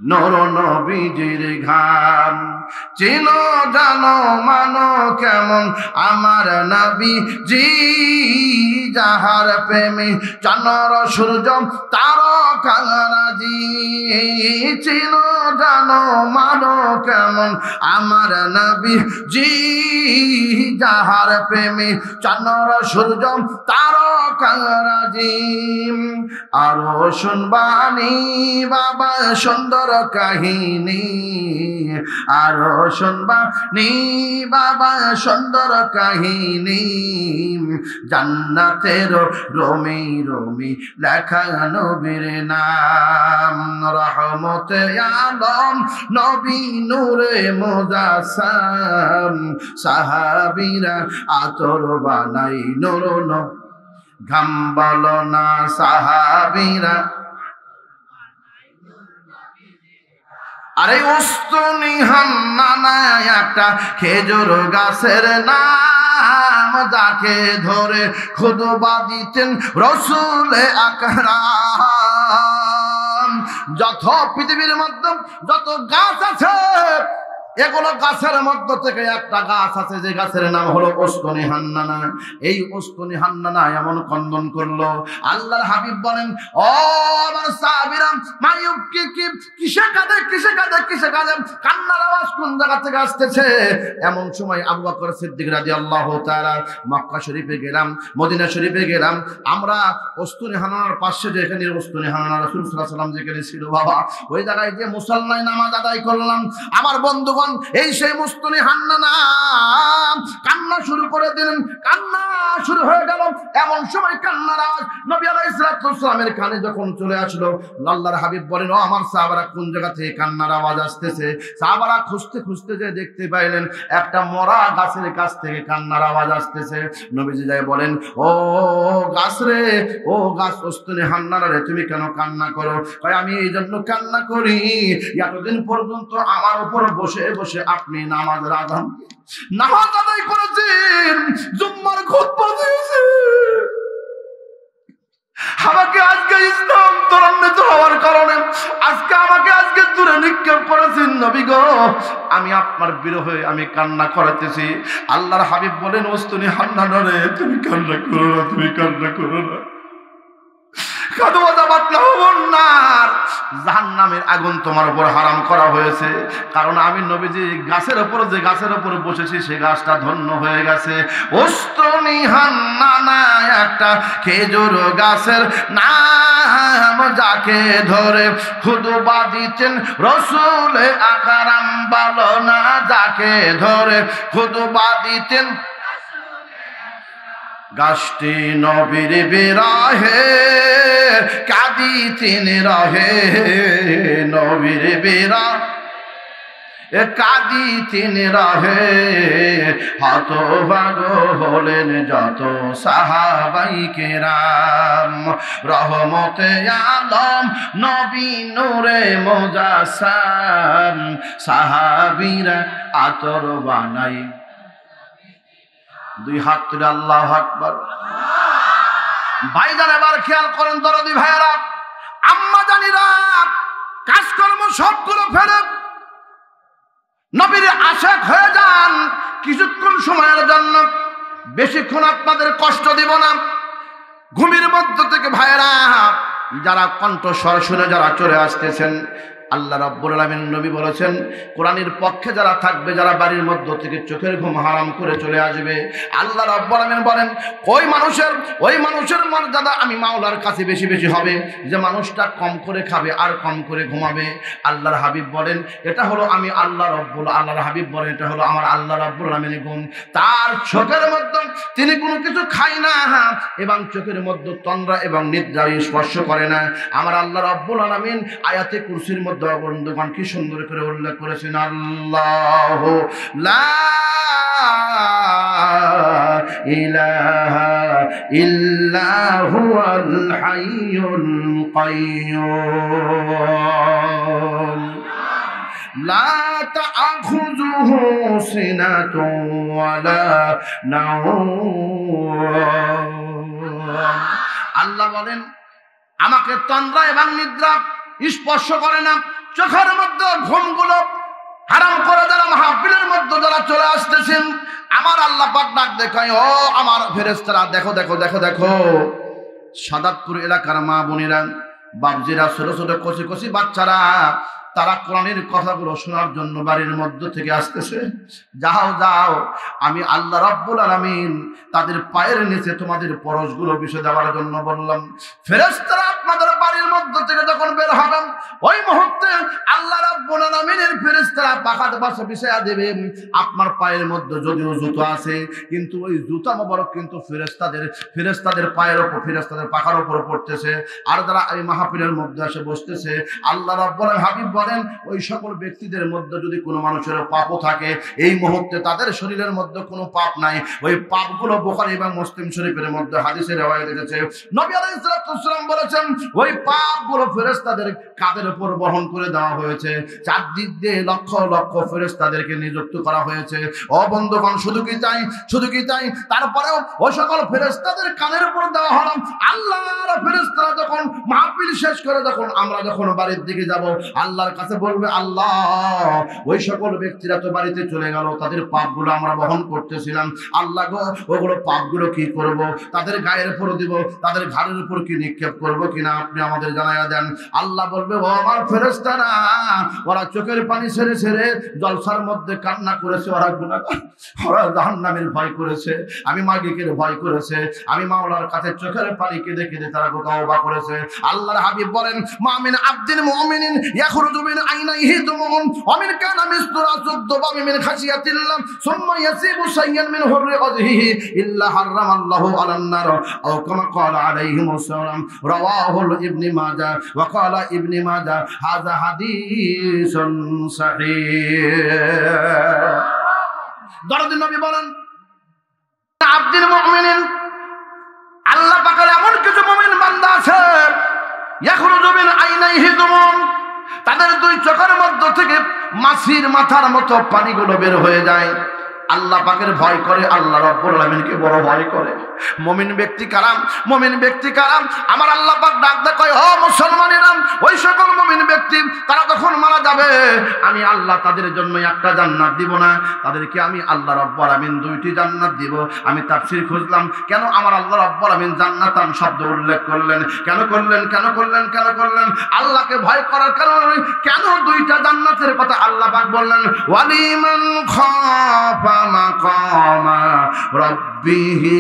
নূর নবীজির ঘাম। চিনো জানো মানো কেমন আমার নবী জি, যাহার প্রেমে চাঁদ সূর্য তারকারাজি। চিনো জানো মানো কেমন আমার নবী জি, যাহার প্রেমে চাঁদ সূর্য তারকারাজি। আরো শুনবানি বাবা সুন্দর কাহিনী, আরো শুনবানি বাবা সুন্দর কাহিনী। জান্নাতের রোমি রোমি লেখা নবীর নাম। রহমতে আলম নবী নূরে মুজাসসাম, সাহাবীরা আতর বানাই নূর নবী ঘাম। বলো না সাহাবীরা। আরে উস্তুনি হান্নানা একটা খেজুর গাছের নাম, যাকে ধরে খুতবা দিতেন রাসূল আকরাম। যত পৃথিবীর মধ্যে যত গাছ আছে, এগুলো গাছের মধ্য থেকে একটা গাছ আছে যে গাছের নাম হলো উস্তুনি হান্নানা। এই উস্তুনি হান্নানা এমন কন্দন করলো, আল্লাহর হাবিব বলেন, ও আমার সাহাবীরা, মায়ুব কি কিসে কাঁদে কিসে কাঁদে কিসে কাঁদে, কান্নার আওয়াজ কোন জায়গা থেকে আসতেছে। এমন সময় আবু বকর সিদ্দিক রাদিয়াল্লাহু তাআলা মক্কা শরীফে গেলাম, মদিনা শরীফে গেলাম। আমরা উস্তুনি হান্নানার পাশে যেখানে উস্তুনি হান্নানা রাসূল সাল্লাল্লাহু আলাইহি ওয়াসাল্লাম যেখানে ছিল বাবা, ওই জায়গায় যে মুসল্লায় নামাজ আদায় করলাম। আমার বন্ধু এই সেই উস্তুনি হান্নানা কান্না শুরু করে দিলেন, কান্না শুরু হয়ে গেল। এমন সময় কান্নার আওয়াজ নবী আলাইহিস সালামের কানে যখন চলে আসলো, আল্লাহর হাবিব বলেন, ও আমার সাহাবারা কোন জায়গা থেকে কান্নার আওয়াজ আসতেছে? সাহাবারা খুঁজতে খুঁজতে যে দেখতে পাইলেন একটা মরা গাছের কাছ থেকে কান্নার আওয়াজ আসতেছে। নবীজি যাই বলেন, ও গাছ রে, ও গাছ উস্তুনি হান্নানা রে, তুমি কেন কান্না করো? কয়, আমি এই জন্য কান্না করি, এতদিন পর্যন্ত আমার উপর বসে বসে আপনি নামাজের আযান নামাজ আদায় করেছেন, জুম্মার খুতবা দিয়েছেন, আমাকে আজকে ইসলাম ত্বরান্বিত হওয়ার কারণে আমাকে দূরে নিক্ষেপ করেছেন। নবী গো, আমি আপনার বিরহে আমি কান্না করাতেছি। আল্লাহর হাবিব বলেন, উস্তুনি হান্নানা রে, তুমি কান্না করো না, তুমি কান্না করো না। জাহান্নামের আগুন তোমার উপর হারাম করা হয়েছে, কারণ আমি নবীজি গাছের উপর যে গাছের উপর বসেছি সে গাছটা ধন্য হয়ে গেছে। উস্তুনি হান্নানা একটা খেজুর গাছের নাম, যাকে ধরে খুতবা দিতেন রাসূল আকরাম। বলো না, যাকে ধরে খুতবা দিতেন। গাছটি নবীর বিরহে কাঁদিতেন রহে, নবীর বিরহ কাঁদিতেন রহে, হতভাগ হলেন যত সাহাবাই কেরাম। রহমতে আলম নবী নূরে মুজাসসাম, সাহাবীরা আতর বানাই। দুই হাত তুলে আল্লাহু আকবার। ভাইজান এবার খেয়াল করেন দরদি ভাইয়েরা, আম্মা জানিরা কাজকর্ম সবগুলো ফেলে নবীর আশিক হয়ে যান কিছুক্ষণ সময়ের জন্য। বেশিক্ষণ আপনাদের কষ্ট দিব না। ঘুমের মধ্য থেকে ভাইয়েরা যারা কণ্ঠস্বর শুনে যারা চলে আসতেছেন, আল্লাহ রাব্বুল আলামিন নবী বলেছেন কোরআনের পক্ষে যারা থাকবে, যারা বাড়ির মধ্য থেকে চোখের ঘুম হারাম করে চলে আসবে, আল্লাহ রাব্বুল আলামিন বলেন ওই মানুষের মর্যাদা আমি মাওলার কাছে বেশি বেশি হবে যে মানুষটা কম করে খাবে আর কম করে ঘুমাবে। আল্লাহর হাবিব বলেন এটা হলো আমি আল্লাহর হাবিব বলেন এটা হলো আমার আল্লাহ রাব্বুল আলামিনের গুণ। তার চোখের মধ্যে তিনি কোনো কিছু খায় না এবং চোখের মধ্যে তন্দ্রা এবং নিদ্রা স্পর্শ করে না। আমার আল্লাহ রাব্বুল আলামিন আয়াতে কুরসির মধ্যে বন্ধুগণ কি সুন্দর করে উল্লেখ করেছেন, আল্লাহু লা ইলাহা ইল্লা হুয়াল হাইয়ুল কাইয়্যুম লা তা'খুযুহু সিনাতুন ওয়ালা নাওম। আল্লাহ বলেন আমাকে তন্দ্রা এবং নিদ্রা স্পর্শ করে না। চোখের মধ্যে ঘুমগুলো হারাম করে যারা মাহফিলের মধ্যে যারা চলে আসতেছেন, আমার আল্লাহ পাক ডাক দেখায় ও আমার ফেরেশতারা দেখো দেখো দেখো দেখো, সাদাতপুর এলাকার মা বোনেরা, বাবজিরা, ছোট ছোট কচি কচি বাচ্চারা তারা কোরআনের কথাগুলো শোনার জন্য বাড়ির মধ্য থেকে আসতেছে। যাও যাও, আমি আল্লাহ রাব্বুল আলামিন তাদের পায়ের নিচে তোমাদের পরশগুলো বিছিয়ে দেওয়ার জন্য বললাম। ফেরেশতারা আপনাদের বাড়ির মধ্য থেকে যখন বের হবেন, ওই মুহূর্তে আল্লাহ রাব্বুল আলামিনের ফেরেশতারা পাখাতে পাশে বিছিয়ে দেবে। আপনার পায়ের মধ্যে যদিও জুতো আছে, কিন্তু ওই জুতা মোবারক কিন্তু ফেরেশতাদের পায়ের উপর, ফেরেশতাদের পাখার উপর পড়তেছে। আর যারা এই মাহফিলের মধ্যে এসে বসতেছে, আল্লাহ রাব্বুল হাবিব বলেন ওই সকল ব্যক্তিদের মধ্যে যদি কোনো মানুষের পাপও থাকে, এই মুহূর্তে তাদের শরীরের মধ্যে কোনো পাপ নাই, ওই পাপগুলো বুখারী এবং মুসলিম শরীফের মধ্যে হাদিসে রওয়ায়াত এসেছে। নবী আলাইহিস সালাম বলেছেন ওই পাপগুলো ফেরেশতাদের কাঁধের উপর বহন করে দেওয়া হয়েছে। চারদিক দিয়ে লক্ষ লক্ষ ফেরেশতাদেরকে নিযুক্ত করা হয়েছে। ও বন্ধুগণ, শুধু কি তাই তারপরেও ওই সকল ফেরেশতাদের কানের উপর দেওয়া হলো। আল্লাহর ফেরেশতারা যখন মাহফিল শেষ করে আমরা যখন বাড়ির দিকে যাব, আল্লাহর কাছে বলবে আল্লাহ ওই সকল ব্যক্তিরা তো বাড়িতে চলে গেল, তাদের পাপগুলো আমরা বহন করতেছিলাম, আল্লাহ গো ওগুলো পাপগুলো কি করব, তাদের গায়ের উপর দিব, তাদের ঘাড়ের উপর কি নিক্ষেপ করব কিনা আপনি আমাদের জানাইয়া দেন। আল্লাহ বলবে ও আমার ফেরেশতারা, ওরা চোখের পানি ছেড়ে ছেড়ে জলসার মধ্যে কান্না করেছে, ওরা গুনাহগার, ওরা জাহান্নামের ভয় করেছে, আমি মালিকের ভয় করেছে, আমি মাওলার কাছে চোখের পানি কেঁদে কেঁদে তারা তওবা করেছে। আল্লাহর হাবিব বলেন মা মিন আবদিন মুমিনিন ইয়াখরুজু মিন আইনাইহি দুমুন ওয়া মিন কানা মিসতুরা যুদ্দবাবি মিন খাশিয়াতিল্লাহ সুম্মা ইয়াসিবু শাইয়ান মিন হুররি ওয়াজহিহি ইল্লা হারামাল্লাহু আলান নার আও কামা ক্বালা আলাইহিস সালাম। রাওয়াহু ইবনে মাজাহ ওয়া ক্বালা ইবনে মাজাহ হাযা হাদিসুন সাহিহ। দরদি নবী বলেন আবদিন মুমিনিন, আল্লাহ পাকের এমন কিছু মুমিন বান্দা আছে ইয়াখরুজু মিন আইনাইহি দুমুন, তাদের দুই চোখের মধ্য থেকে মাছির মাথার মতো পানিগুলো বের হয়ে যায়। আল্লাহ পাকের ভয় করে, আল্লাহ রাব্বুল আলামিনকে বড় ভয় করে। মুমিন ব্যক্তি কারাম, আমার আল্লাহ পাক ডাক দেয় কয় ও মুসলমানেরা, ওই সকল মুমিন ব্যক্তি তারা যখন মারা যাবে আমি আল্লাহ তাদের জন্য একটা জান্নাত দিব না, তাদেরকে আমি আল্লাহ রাব্বুল আলামিন দুইটি জান্নাত দিব। আমি তাফসীর খুঁজলাম কেন আমার আল্লাহ রাব্বুল আলামিন জান্নাতান শব্দ উল্লেখ করলেন, কেন করলেন আল্লাহকে ভয় করার কারণে কেন দুইটা জান্নাতের কথা আল্লাহ পাক বললেন। ওয়ালিমান খাফা মাকামা রাব্বিহি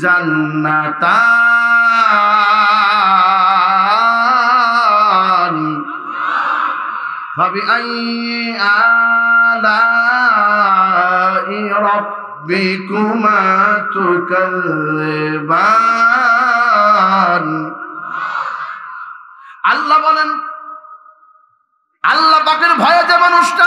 জান্নাতান ফাবিআইয়ি আলাই রাব্বিকুমা তুকাযযিবান। আল্লাহ বলেন আল্লাহ পাকের ভয়ে যে মানুষটা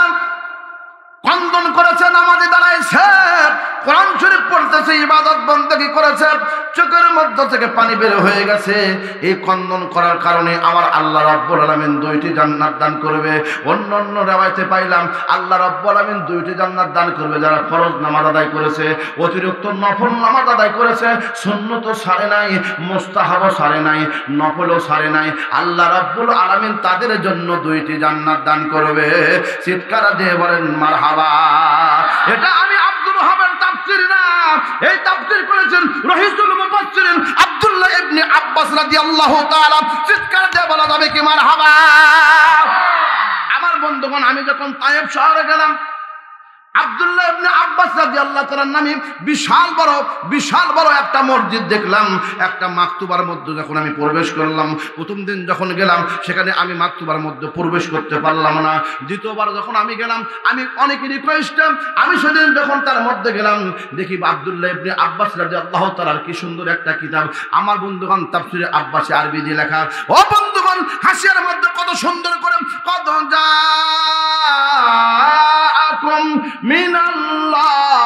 কোরআন শরীফ পড়তেছে, ইবাদত বন্দেগী করেছে, চোখের মধ্য থেকে পানি বের হয়ে গেছে। এই ক্রন্দন করার কারণে আমার আল্লাহ রাব্বুল আলামিন 2টি জান্নাত দান করবে। অন্য রিওয়ায়াতে পাইলাম আল্লাহ রাব্বুল আলামিন 2টি জান্নাত দান করবে যারা ফরজ নামাজ আদায় করেছে, অতিরিক্ত নফল নামাজ আদায় করেছে, সুন্নতও ছাড়ে নাই, মুস্তাহাবও ছাড়ে নাই, নফলও ছাড়ে নাই। আল্লাহ রাব্বুল আলামিন তাদের জন্য 2টি জান্নাত দান করবে। চিৎকার দিয়ে বলেন মারহাবা। এটা আমি আব্দুল ওহাবের তাফসীর না, এই তাফসীর করেছেন রহিসুল মুফাসসিরিন আব্দুল্লাহ ইবনে আব্বাস রাদিয়াল্লাহু তাআলা। চিৎকার দিয়ে বলা যাবে কি মারহাবা। আমার বন্ধুগণ, আমি যখন তায়েব শহরে গেলাম, আব্দুল্লাহ ইবনে আব্বাস রাদিয়াল্লাহু তাআলার নামে বিশাল বড় একটা মসজিদ দেখলাম। একটা মাকতুবার মধ্যে যখন আমি প্রবেশ করলাম, প্রথম দিন যখন গেলাম সেখানে আমি মাকতুবার মধ্যে প্রবেশ করতে পারলাম না। দ্বিতীয়বার যখন আমি গেলাম, আমি অনেকে রিকোয়েস্ট, আমি সেদিন যখন তার মধ্যে গেলাম দেখি আব্দুল্লাহ ইবনে আব্বাস রাদিয়াল্লাহু তাআলার কি সুন্দর একটা কিতাব। আমার বন্ধুগণ, তাফসীরে আব্বাসী আরবি দিয়ে লেখা। ও বন্ধুগণ, হাসিয়ার মধ্যে কত সুন্দর করে কত জাআকুম মিনাল্লাহি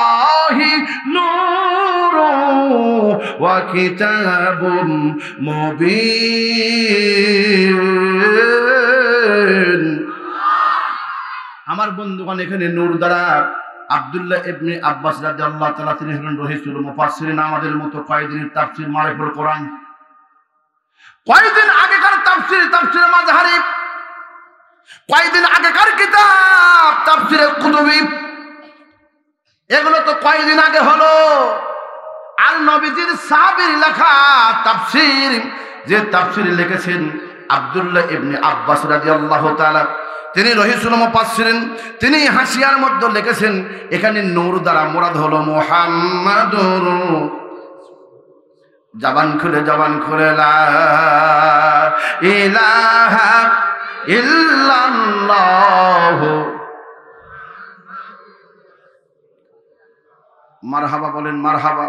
নূরু ওয়া কিতাবুম মুবিন। আমার বন্ধুগণ, এখানে নূর দ্বারা আব্দুল্লাহ ইবনে আব্বাস রাদিয়াল্লাহু তাআলা তিনি হলেন রহিসুল মুফাসসিরিন। আমাদের মতো কয়েকদিনের তাফসীর মারিফুল কোরআন, কয়েকদিন আগেকার তাফসীর মাযহারি, কয়েকদিন আগেকার কিতাব তাফসীরে কুতুবী, এগুলো তো কয়েকদিন আগে হলো। আর নবীজির সাহাবীর লেখা তাফসীর, যে তাফসীর লিখেছেন আব্দুল্লাহ ইবনে আব্বাস রাদিয়াল্লাহু তাআলা, তিনি রহিসুল মুফাসসিরিন, তিনি হাসিয়ার মধ্যে লিখেছেন এখানে নূর দ্বারা মুরাদ হলো মুহাম্মাদুর। জবান খুলে লা ইলাহা ইল্লাল্লাহু। মারহাবা বলেন মারহাবা।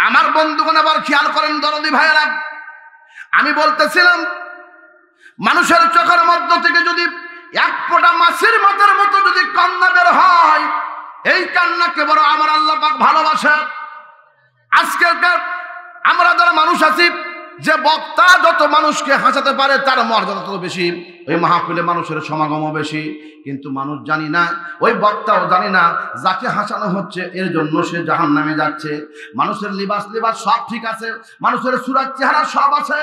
আমার বন্ধুগণ, আবার খেয়াল করেন দরদি ভাইয়েরা, আমি বলতেছিলাম মানুষের চোখের মধ্য থেকে যদি এক ফোঁটা মাছের মাথার মতো যদি কান্না বের হয়, এই কান্নাকে বড় আমার আল্লাহ পাক ভালোবাসে। আজকালকার আমরা যারা মানুষ আছি, যে বক্তা যত মানুষকে হাসাতে পারে তার মর্যাদা তত বেশি, ওই মাহফিলে মানুষের সমাগমও বেশি। কিন্তু মানুষ জানি না, ওই বক্তাও জানি না যাকে হাসানো হচ্ছে এর জন্য সে জাহান্নামে যাচ্ছে। মানুষের লিবাস সব ঠিক আছে, মানুষের সুরাত চেহারা সব আছে,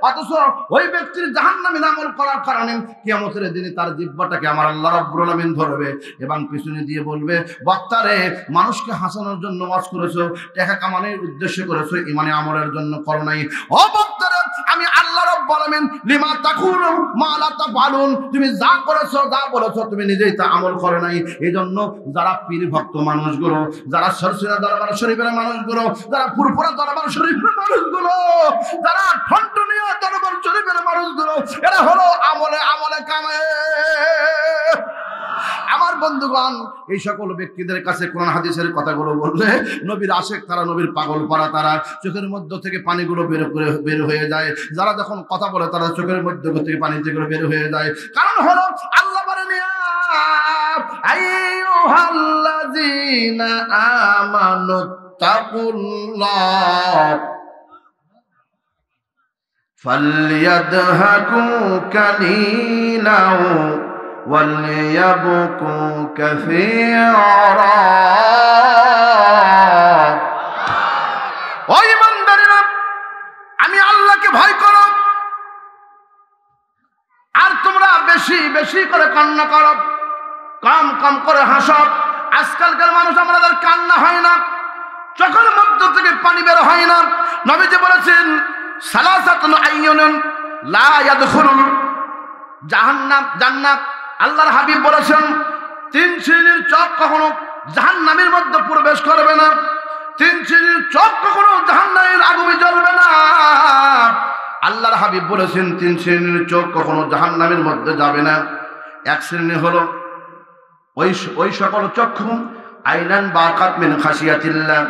অথচ ওই ব্যক্তির জাহান্নামে আমল করার কারণে কিয়ামতের দিনে তার জিহ্বাটাকে আমার আল্লাহ রাব্বুল আলামিন ধরবে এবং পিছনে দিয়ে বলবে, বক্তারে মানুষকে হাসানোর জন্য ওয়াজ করেছো, টাকা কামানোর উদ্দেশ্যে করেছো, ইমানে আমলের জন্য করো নাই। ও বক্তারে, আমি আল্লাহ রাব্বুল আলামিন লিমা তাকুলু মা লা তাফআলুন, তুমি যা করেছো যা বলেছো তুমি নিজেই তা আমল করো নাই। এই জন্য যারা পীর ভক্ত মানুষগুলো, যারা সরসিনা দরবার শরীফের মানুষগুলো, যারা ফুরফুরা দরবার শরীফের মানুষগুলো, যারা ঠনটনিয়া দরবার শরীফের মানুষগুলো, এরা হলো আমলে কামে। আমার বন্ধুগণ, এই সকল ব্যক্তিদের কাছে কোরআন হাদিসের কথাগুলো বললে নবীর আশেক তারা, নবীর পাগল পারা তারা, চোখের মধ্য থেকে পানিগুলো বের হয়ে যায়। যারা যখন কথা বলে তারা চোখের মধ্য থেকে পানি যেগুলো বের হয়ে যায়, কারণ হলো আল্লাহ বলেন আইয়ুহাল্লাযীনা আমানুত্তাকুল্লাহ ফালইয়াদহাকু কালিলাও وَلْيَبْكُوا كَثِيرًا। ও ঈমানদারেরা, আমি আল্লাহকে ভয় করো আর তোমরা বেশি বেশি করে কান্না করো, কম কম করে হাসো। আজকালকার মানুষ, আমাদের কান্না হয় না, চোখের মধ্য থেকে পানি বের হয় না। নবীজি বলেছেন সালাসাতুন আইয়ুনুন লা ইয়াদখুলুল জান্নাত। আল্লাহর হাবিব বলেছেন 3 শ্রেণীর চোখ কখনো জাহান্নামের মধ্যে প্রবেশ করবে না, 3 শ্রেণীর চোখ কখনো জাহান্নামের আগুনে জ্বলবে না। আল্লাহর হাবিব বলেছেন 3 শ্রেণীর চোখ কখনো জাহান্নামের মধ্যে যাবে না। এক শ্রেণী হলো ওই সকল চক্ষু আইনান বাকাত মিন খাশিয়াতিল্লাহ,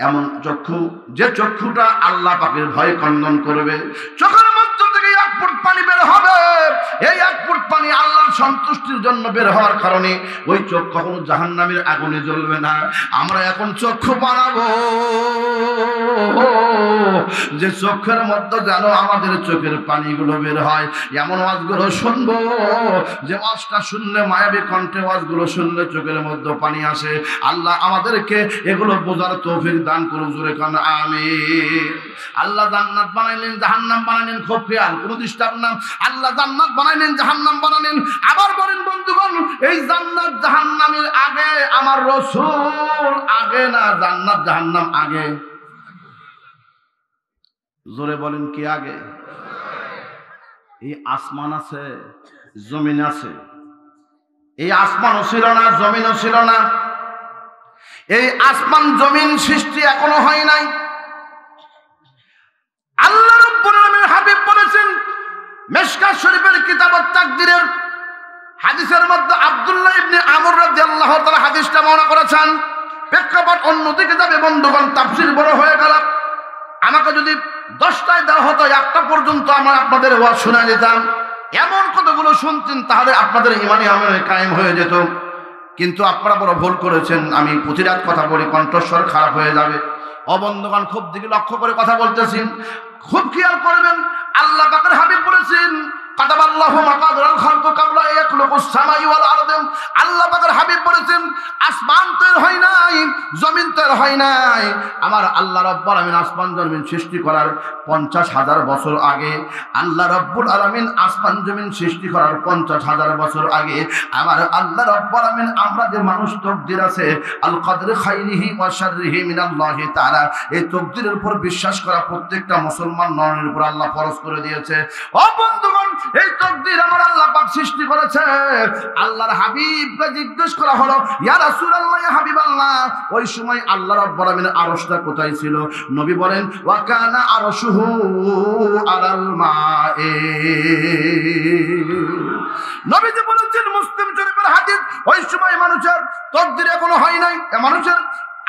এমন চক্ষু যে চক্ষুটা আল্লাহ পাকের ভয় কন্দন করবে, চোখের মধ্য থেকে এক ফুট পানি বের হবে, এই এক ফুট পানি আল্লাহর সন্তুষ্টির জন্য বের হওয়ার কারণে ওই চোখ কখনো জাহান্নামের আগুনে জ্বলবে না। আমরা এখন চক্ষু বানাবো যে চোখের মধ্যে যেন আমাদের চোখের পানিগুলো বের হয়, এমন ওয়াজগুলো শুনবো যে ওয়াজটা শুনলে মায়াবী কণ্ঠে ওয়াজগুলো শুনলে চোখের মধ্যে পানি আসে। আল্লাহ আমাদেরকে এগুলো বোঝার তৌফিক দান করুন, জোরে কান আমিন। আল্লাহ জান্নাত বানাইলেন, জাহান্নাম বানাইলেন, খুব খেয়াল, কোনো ডিস্টার্ব না। আল্লাহ জান্নাত বানাইলেন, জাহান্নাম বানাইলেন। আবার বলেন বন্ধুগণ, এই জান্নাত জাহান্নামের আগে আমার রাসূল আগে না জান্নাত জাহান্নাম আগে? জোরে বলেন কি আগে? এই আসমান আছে, জমিন আছে। এই আসমানও ছিল না, জমিনও ছিল না। এই আসমান জমিন সৃষ্টি এখনো হয় নাই। আল্লাহ রাব্বুল আলামিন হাবিব বলেছেন, মিশকাত শরীফের কিতাবুত তাকদীরের হাদিসের মধ্যে আব্দুল্লাহ ইবনে আমর রাদিয়াল্লাহু তাআলা হাদিসটা বর্ণনা করেছেন। প্রেক্ষাপট অন্যদিকে যাবে বন্ধুগণ, তাফসীর বড় হয়ে গেল। আমাকে যদি 10টায় দেওয়া হতো 1টা পর্যন্ত আমরা আপনাদের ওয়াজ শোনা দিতাম, এমন কতগুলো শুনতেন, তাহলে আপনাদের ঈমানি আমলে কায়েম হয়ে যেত। কিন্তু আপনারা বড় ভুল করেছেন। আমি প্রতিরাত কথা বলি, কণ্ঠস্বর খারাপ হয়ে যাবে। বন্ধুগণ খুব দিকে লক্ষ্য করে কথা বলতেছি, খুব খেয়াল করবেন। আল্লাহ পাকের হাবিব বলেছেন, কাতাবাল্লাহু মাকাদিরাল খালক ক্বাবলা ইয়াখলুকুস সামাই ওয়াল আরদ। আল্লাহ পাকের হাবিব বলেছেন, আসমান তৈরি হয় নাই, জমিন তৈরি হয় নাই। আমার আল্লাহ রাব্বুল আলামিন আসমান জমিন সৃষ্টি করার 50,000 বছর আগে, আল্লাহ রাব্বুল আলামিন আসমান জমিন সৃষ্টি করার 50,000 বছর আগে আমার আল্লাহ রাব্বুল আলামিন আমরা যে মানুষ তকদির আছে, আল কদর খাইরিহি ওয়া শাররিহি মিনাল্লাহি তাআলা, এই তকদিরের উপর বিশ্বাস করা প্রত্যেকটা মুসলমান নরের উপর আল্লাহ ফরজ করে দিয়েছে। ও বন্ধুগণ, এই তকদির আমার আল্লাহ পাক সৃষ্টি করেছে। আল্লাহর হাবিবকে জিজ্ঞেস করা হলো, ইয়া রাসূলুল্লাহ, ইয়া হাবিবাল্লাহ, ওই সময় আল্লাহ রাব্বুল আলামিনের আরশটা কোথায় ছিল? নবী বলেন, ওয়া কানা আরশুহু আলাল মায়ে। নবীজি বলেছেন, মুসলিম শরীফের হাদিস, ওই সময় মানুষের তকদির এখনো হয় নাই। মানুষের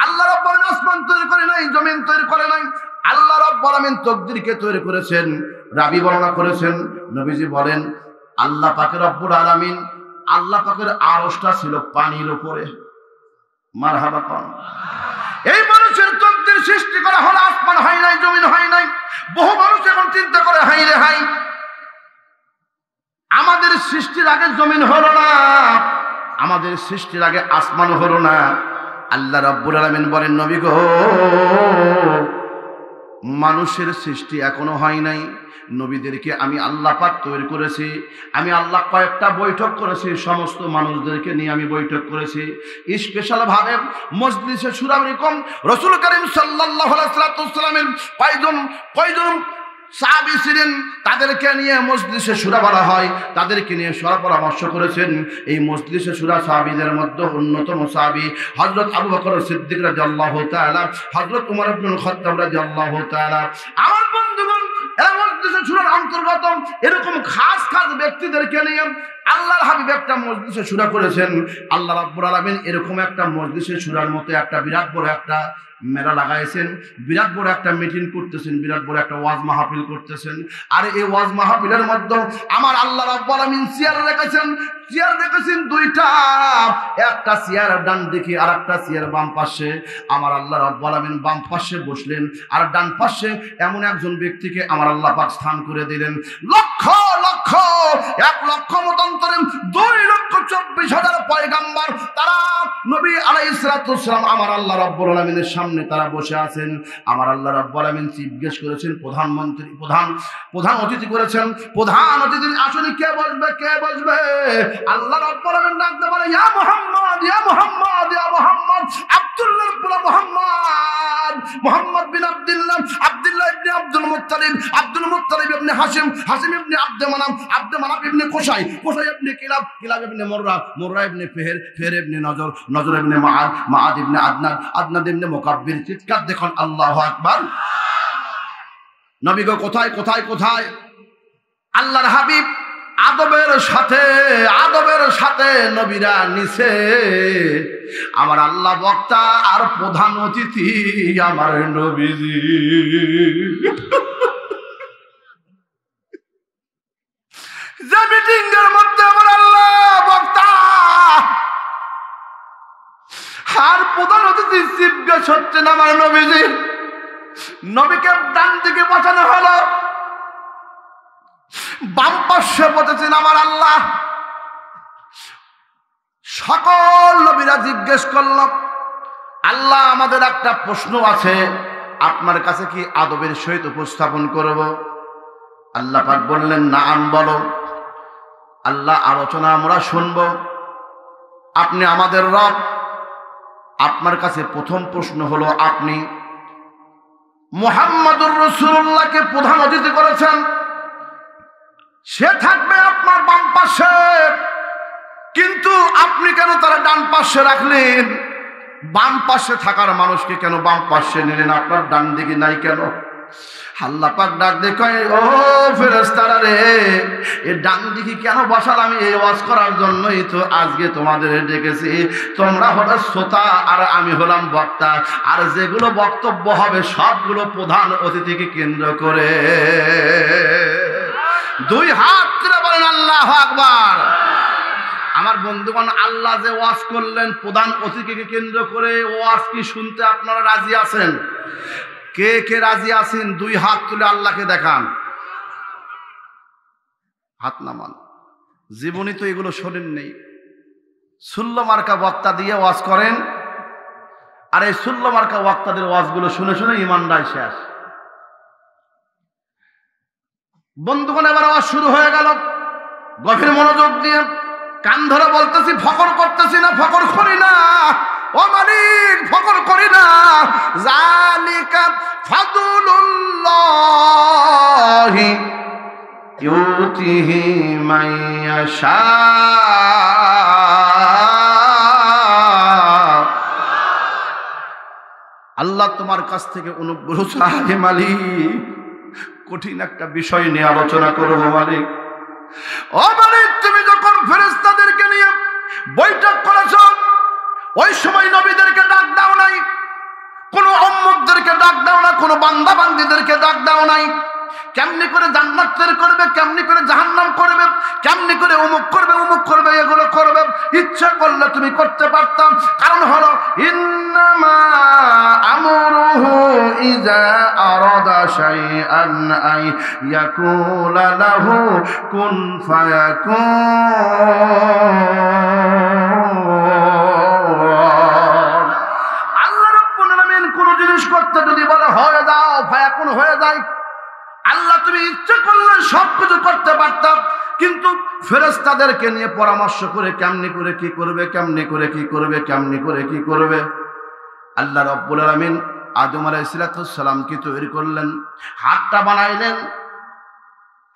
আল্লাহ রাব্বুল আলামিন আসমান তৈরি করে নাই, জমিন তৈরি করে নাই। আল্লাহ রাব্বুল আলামিন তকদিরকে তৈরি করেছেন। রাবী বর্ণনা করেছেন, নবীজি বলেন, আল্লাহ পাকের রব্বুল আলামিন, আল্লাহ পাকের আরশটা ছিল পানির উপরে। মারহাবা কোন। এই মানুষের তকদির সৃষ্টি করা হলো, আসমান হয় নাই, জমিন হয় নাই। বহু মানুষ এখন চিন্তা করে, হাই রে হাই, আমাদের সৃষ্টির আগে জমিন হলো না, আমাদের সৃষ্টির আগে আসমান হলো না। আল্লাহ রাব্বুল আলামিন বলেন, নবী গো, মানুষের সৃষ্টি এখনো হয় নাই। নবীদেরকে আমি আল্লাহ পাক তৈরি করেছি। আমি আল্লাহ কয়েকটা বৈঠক করেছি, সমস্ত মানুষদেরকে নিয়ে আমি বৈঠক করেছি। স্পেশাল ভাবে মজলিসে শুরা এরকম রাসূল করিম সাল্লাল্লাহু আলাইহি ওয়াসাল্লামের কয়জন সাহাবী ছিলেন, তাদেরকে নিয়ে মজলিসে শুরা বলা হয়, তাদেরকে নিয়ে শরা পরামর্শ করেছেন। এই মজলিসে শুরা সাহাবীদের মধ্যে অন্যতম সাহাবী হযরত আবু বকর সিদ্দিক রাদিয়াল্লাহু তাআলা, হযরত উমর ইবনুল খাত্তাব রাদিয়াল্লাহু তাআলা। আমার বন্ধুগণ, এই মজলিসে শুরার অন্তর্গত এরকম খাস খাস ব্যক্তিদেরকে নিয়ে আল্লাহর হাবিব একটা মজলিসে শুরা করেছেন। আল্লাহ রাব্বুল আলামিন এরকম একটা মজলিসে শুরার মতো একটা বিরাট বড় একটা মেলা লাগাইছেন, বিরাট বড় একটা মিটিং করতেছেন, বিরাট বড় একটা ওয়াজ মাহফিল করতেছেন। আর এই ওয়াজ মাহফিলের মধ্যে আমার আল্লাহ রাব্বুল আলামিন চেয়ার রেখেছেন, চেয়ার রেখেছেন 2টা। একটা চেয়ার ডান দিকে আর একটা চেয়ার বাম পাশে। আমার আল্লাহ রাব্বুল আলামিন বাম পাশে বসলেন, আর ডান পাশে এমন একজন ব্যক্তিকে আমার আল্লাহ পাক স্থান করে দিলেন। লক্ষ লক্ষ 1 লক্ষ মতান্তরে 2,24,000 পয়গাম্বর, তারা নবী আলাইহিস সালাতু ওয়াস সালাম আমার আল্লাহ রাব্বুল আলামিনের সামনে তারা বসে আছেন। আমার আল্লাহ রাব্বুল আলামিন চিফ গেস্ট করেছেন, প্রধানমন্ত্রী, প্রধান অতিথি করেছেন। প্রধান অতিথির আসলে কে বসবে, কে বসবে? আল্লাহ রাব্বুল আলামিন ডাকতে বলে, ইয়া মুহাম্মদ, ইয়া মুহাম্মদ, ইয়া মুহাম্মদ, আব্দুল্লাহ ইবনে মুহাম্মদ, মুহাম্মদ বিন আব্দুল্লাহ, আব্দুল্লাহ ইবনে আব্দুল মুত্তালিব, আব্দুল মুত্তালিব ইবনে হাশিম, হাশিম ইবনে আব্দে মানাফ, আব্দে মানাফ ইবনে কুসাই, কুসাই ইবনে কিলাব, কিলাব ইবনে মুররা, মুররা ইবনে ফিহর, ফিহর ইবনে নজর, নজর ইবনে মাআদ, মাআদ ইবনে আদনান, আদনান ইবনে মুকাব্বির। চিৎকার দেখুন, আল্লাহু আকবার। নবী গো, কোথায় কোথায় কোথায়? আল্লাহর হাবিব আদবের সাথে নবীরা নিছে। আমার আল্লাহ বক্তা আর প্রধান অতিথি আমার নবীজি। যে মিটিং এর মধ্যে আমার আল্লাহ বক্তা আর প্রধান অতিথি চিফ গেস্ট হচ্ছেন আমার নবীজি, নবীকে ডান দিকে বসানো হলো, বাম পাশে বসেছেন আমার আল্লাহ। সকল নবীরা জিজ্ঞেস করল, আল্লাহ আমাদের একটা প্রশ্ন আছে, আপনার কাছে কি আদবের সহিত উপস্থাপন করব? আল্লাহ পাক বললেন, নাম বলো। আল্লাহ, আলোচনা আমরা শুনব, আপনি আমাদের রব। আপনার কাছে প্রথম প্রশ্ন হলো, আপনি মুহাম্মদুর রাসূলুল্লাহকে প্রধান অতিথি করেছেন, সে থাকবে আপনার বাম পাশে, কিন্তু আপনি কেন তারা ডান পাশে রাখলেন? বাম পাশে থাকার মানুষকে কেন বাম পাশে নিলেন? আপনার ডান দিকে নাই কেন? আল্লাহ পাক ডাক দিয়ে কয়, ও ফেরেশতারা রে, এই ডান দিকে কেন বসালাম? এই ওয়াজ করার জন্যই তো আজকে তোমাদের ডেকেছি। তোমরা হলো শ্রোতা আর আমি হলাম বক্তা, আর যেগুলো বক্তব্য হবে সবগুলো প্রধান অতিথিকে কেন্দ্র করে। দুই হাত তুলে বলেন আল্লাহু আকবার। আমার বন্ধুগণ, আল্লাহ যে ওয়াজ করলেন প্রধান অতিথিকে কেন্দ্র করে, ওয়াজ কি শুনতে আপনারা রাজি আছেন? কে কে রাজি আছেন? দুই হাত তুলে আল্লাহকে দেখান। হাত নামান। জীবনী তো এগুলো শোনেন নেই, সুল্ল মার্কা বক্তা দিয়ে ওয়াজ করেন, আর এই সুল্ল মার্কা বক্তাদের ওয়াজগুলো শুনে শুনে ইমানদার শেষ। বন্ধুগণ, এবার আওয়াজ শুরু হয়ে গেল। গভীর মনোযোগ দিয়ে কান ধরে বলতেছি, ফকর করতেছি না, ফকর করি না, ও মালিক, ফকর করি না। যালিকা ফাদলুল্লাহি ইউতিহি মান ইয়াশা। আল্লাহ তোমার কাছ থেকে অনুগ্রহ চাই মালিক, কঠিন একটা বিষয় নিয়ে আলোচনা করবো মালিক। ও মালিক, তুমি যখন ফেরেশতাদেরকে নিয়ে বৈঠক করেছ, ওই সময় নবীদেরকে ডাক দাও নাই, কোন উম্মতদেরকে ডাক দাও না, কোন বান্দা বান্দীদেরকে ডাক দাও নাই। কেমনি করে জান্নাত বের করবে, কেমনি করে জাহান্নাম করবে, কেমনি করে অমুক করবে অমুক করবে, এগুলো করবে ইচ্ছা করলে তুমি করতে পারতাম। কারণ হলো, ইন্নামা আমরুহু ইযা আরাদা শাইআন আই ইয়াকুলা লাহু কুন ফায়াকুন। আল্লাহ রাব্বুল আলামিন কোন জিনিস করতে যদি বলে হয়ে যাও, ফায়াকুন হয়ে যায়। আল্লাহ তুমি ইচ্ছা করলে সবকিছু করতে পারতাম, কিন্তু ফেরেশতাদেরকে নিয়ে পরামর্শ করে কেমনি করে কি করবে, কেমনি করে কি করবে, কেমনি করে কি করবে। আল্লাহ রাব্বুল আলামিন আদম আলাইহিস সালামকে তৈরি করলেন, হাতটা বানাইলেন,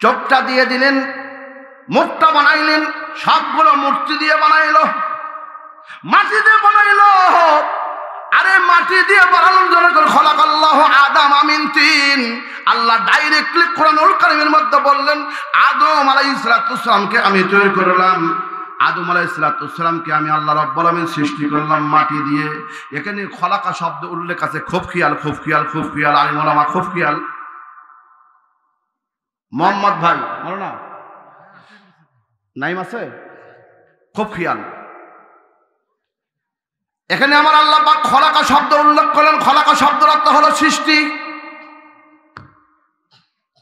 চোখটা দিয়ে দিলেন, মুখটা বানাইলেন, সবগুলো মূর্তি দিয়ে বানাইলো, মাটি দিয়ে বানাইলো। আরে মাটি দিয়ে বানানোর জন্য খলাকাল্লাহু আদম মিন তিন। আল্লাহ ডাইরেক্টলি কোরআনুল কারীমের মধ্যে বললেন, আদম আলাইহিস সালামকে আমি তৈরি করলাম, আদম আলাইহিস সালামকে আমি আল্লাহ রাব্বুল আলামিন সৃষ্টি করলাম মাটি দিয়ে। এখানে খলাকা শব্দ উল্লেখ আছে, খুব খেয়াল, খুব খেয়াল, খুব খেয়াল, আলিম ওলামা খুব খেয়াল। মোহাম্মদ ভাই বলো না, নাইম আছে, খুব খেয়াল। এখানে আমার আল্লাহ পাক খলাকা শব্দ উল্লেখ করলেন। খলাকা শব্দের অর্থ হলো সৃষ্টি,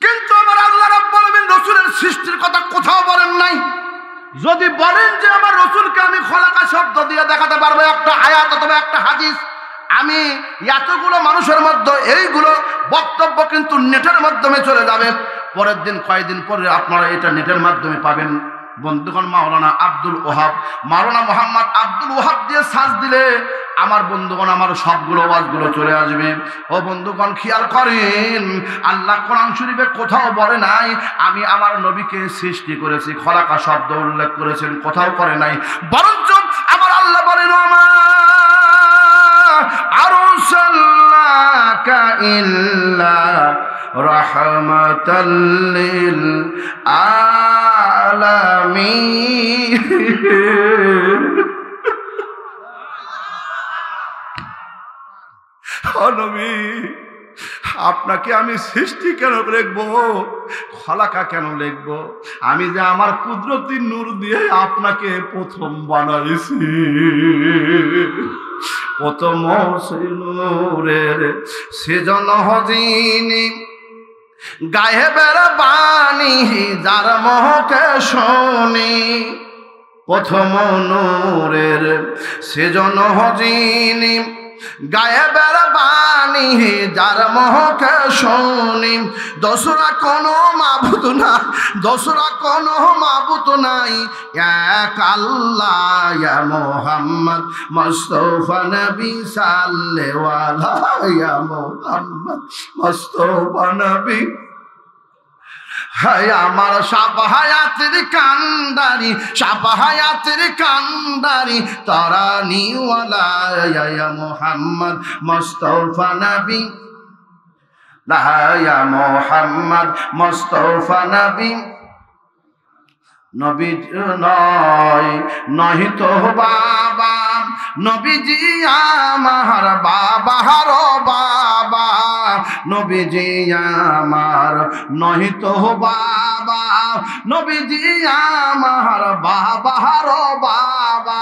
কিন্তু আমার আল্লাহ রাব্বুল আলামিন রাসূলের সৃষ্টির কথা কোথাও বলেন নাই। যদি বলেন যে আমার রাসূলকে আমি খলাকা শব্দ দিয়ে দেখাতে পারবো একটা আয়াত অথবা একটা হাদিস, আমি এতগুলো মানুষের মধ্যে এইগুলো বক্তব্য কিন্তু নেটের মাধ্যমে চলে যাবে। পরের দিন, কয়েকদিন পরে আপনারা এটা নেটের মাধ্যমে পাবেন। বন্ধুগণ, মাওলানা আব্দুল ওহাব, মাওলানা মোহাম্মদ আব্দুল ওহাব দিয়ে সার্চ দিলে আমার বন্ধুগণ আমার সবগুলো ওয়াজগুলো চলে আসবে। ও বন্ধুগণ, খেয়াল করেন, আল্লাহ কোরআন শরীফে কোথাও বলে নাই আমি আমার নবীকে সৃষ্টি করেছি, খলাকা শব্দ উল্লেখ করেছেন, কোথাও করে নাই। বরঞ্চ আমার আল্লাহ বলেন, আরসালনাকা ইল্লা রাহমাতাল লিল আলামিন। ও নবী, আপনাকে আমি সৃষ্টি কেন লিখবো, খলাকা কেন লিখবো? আমি যে আমার কুদরতি নূর দিয়ে আপনাকে প্রথম বানাইছি। প্রথম সেই নূরের সেজন হজিনি গায়েবের বাণী যার মহকে শুনি। প্রথম নূরের সেজন হজিনি গায়েবের বাণী যার মহকে শুনি। দোসরা কোনো মাবুদ না, দোসরা কোনো মাবুদ নাই, এক আল্লাহ ইয়া মুহাম্মদ মুস্তাফা নবী সাল্লাল্লাহু আলাইহি ইয়া মুহাম্মদ মুস্তাফা নবী। হায় আমার সাপাহায়াতের কান্ডারি, সাপাহায়াতের কান্ডারি তারানিওয়ালা ইয়া মুহাম্মদ মুস্তাফা নবী, ইয়া মুহাম্মদ মুস্তাফা নবী। নবী নয় নহি তো বাবা, নবীজি আমার বাবার বাবা, নবীজি আমার নহি তো বাবা, নবীজি আমার বাবার বাবা।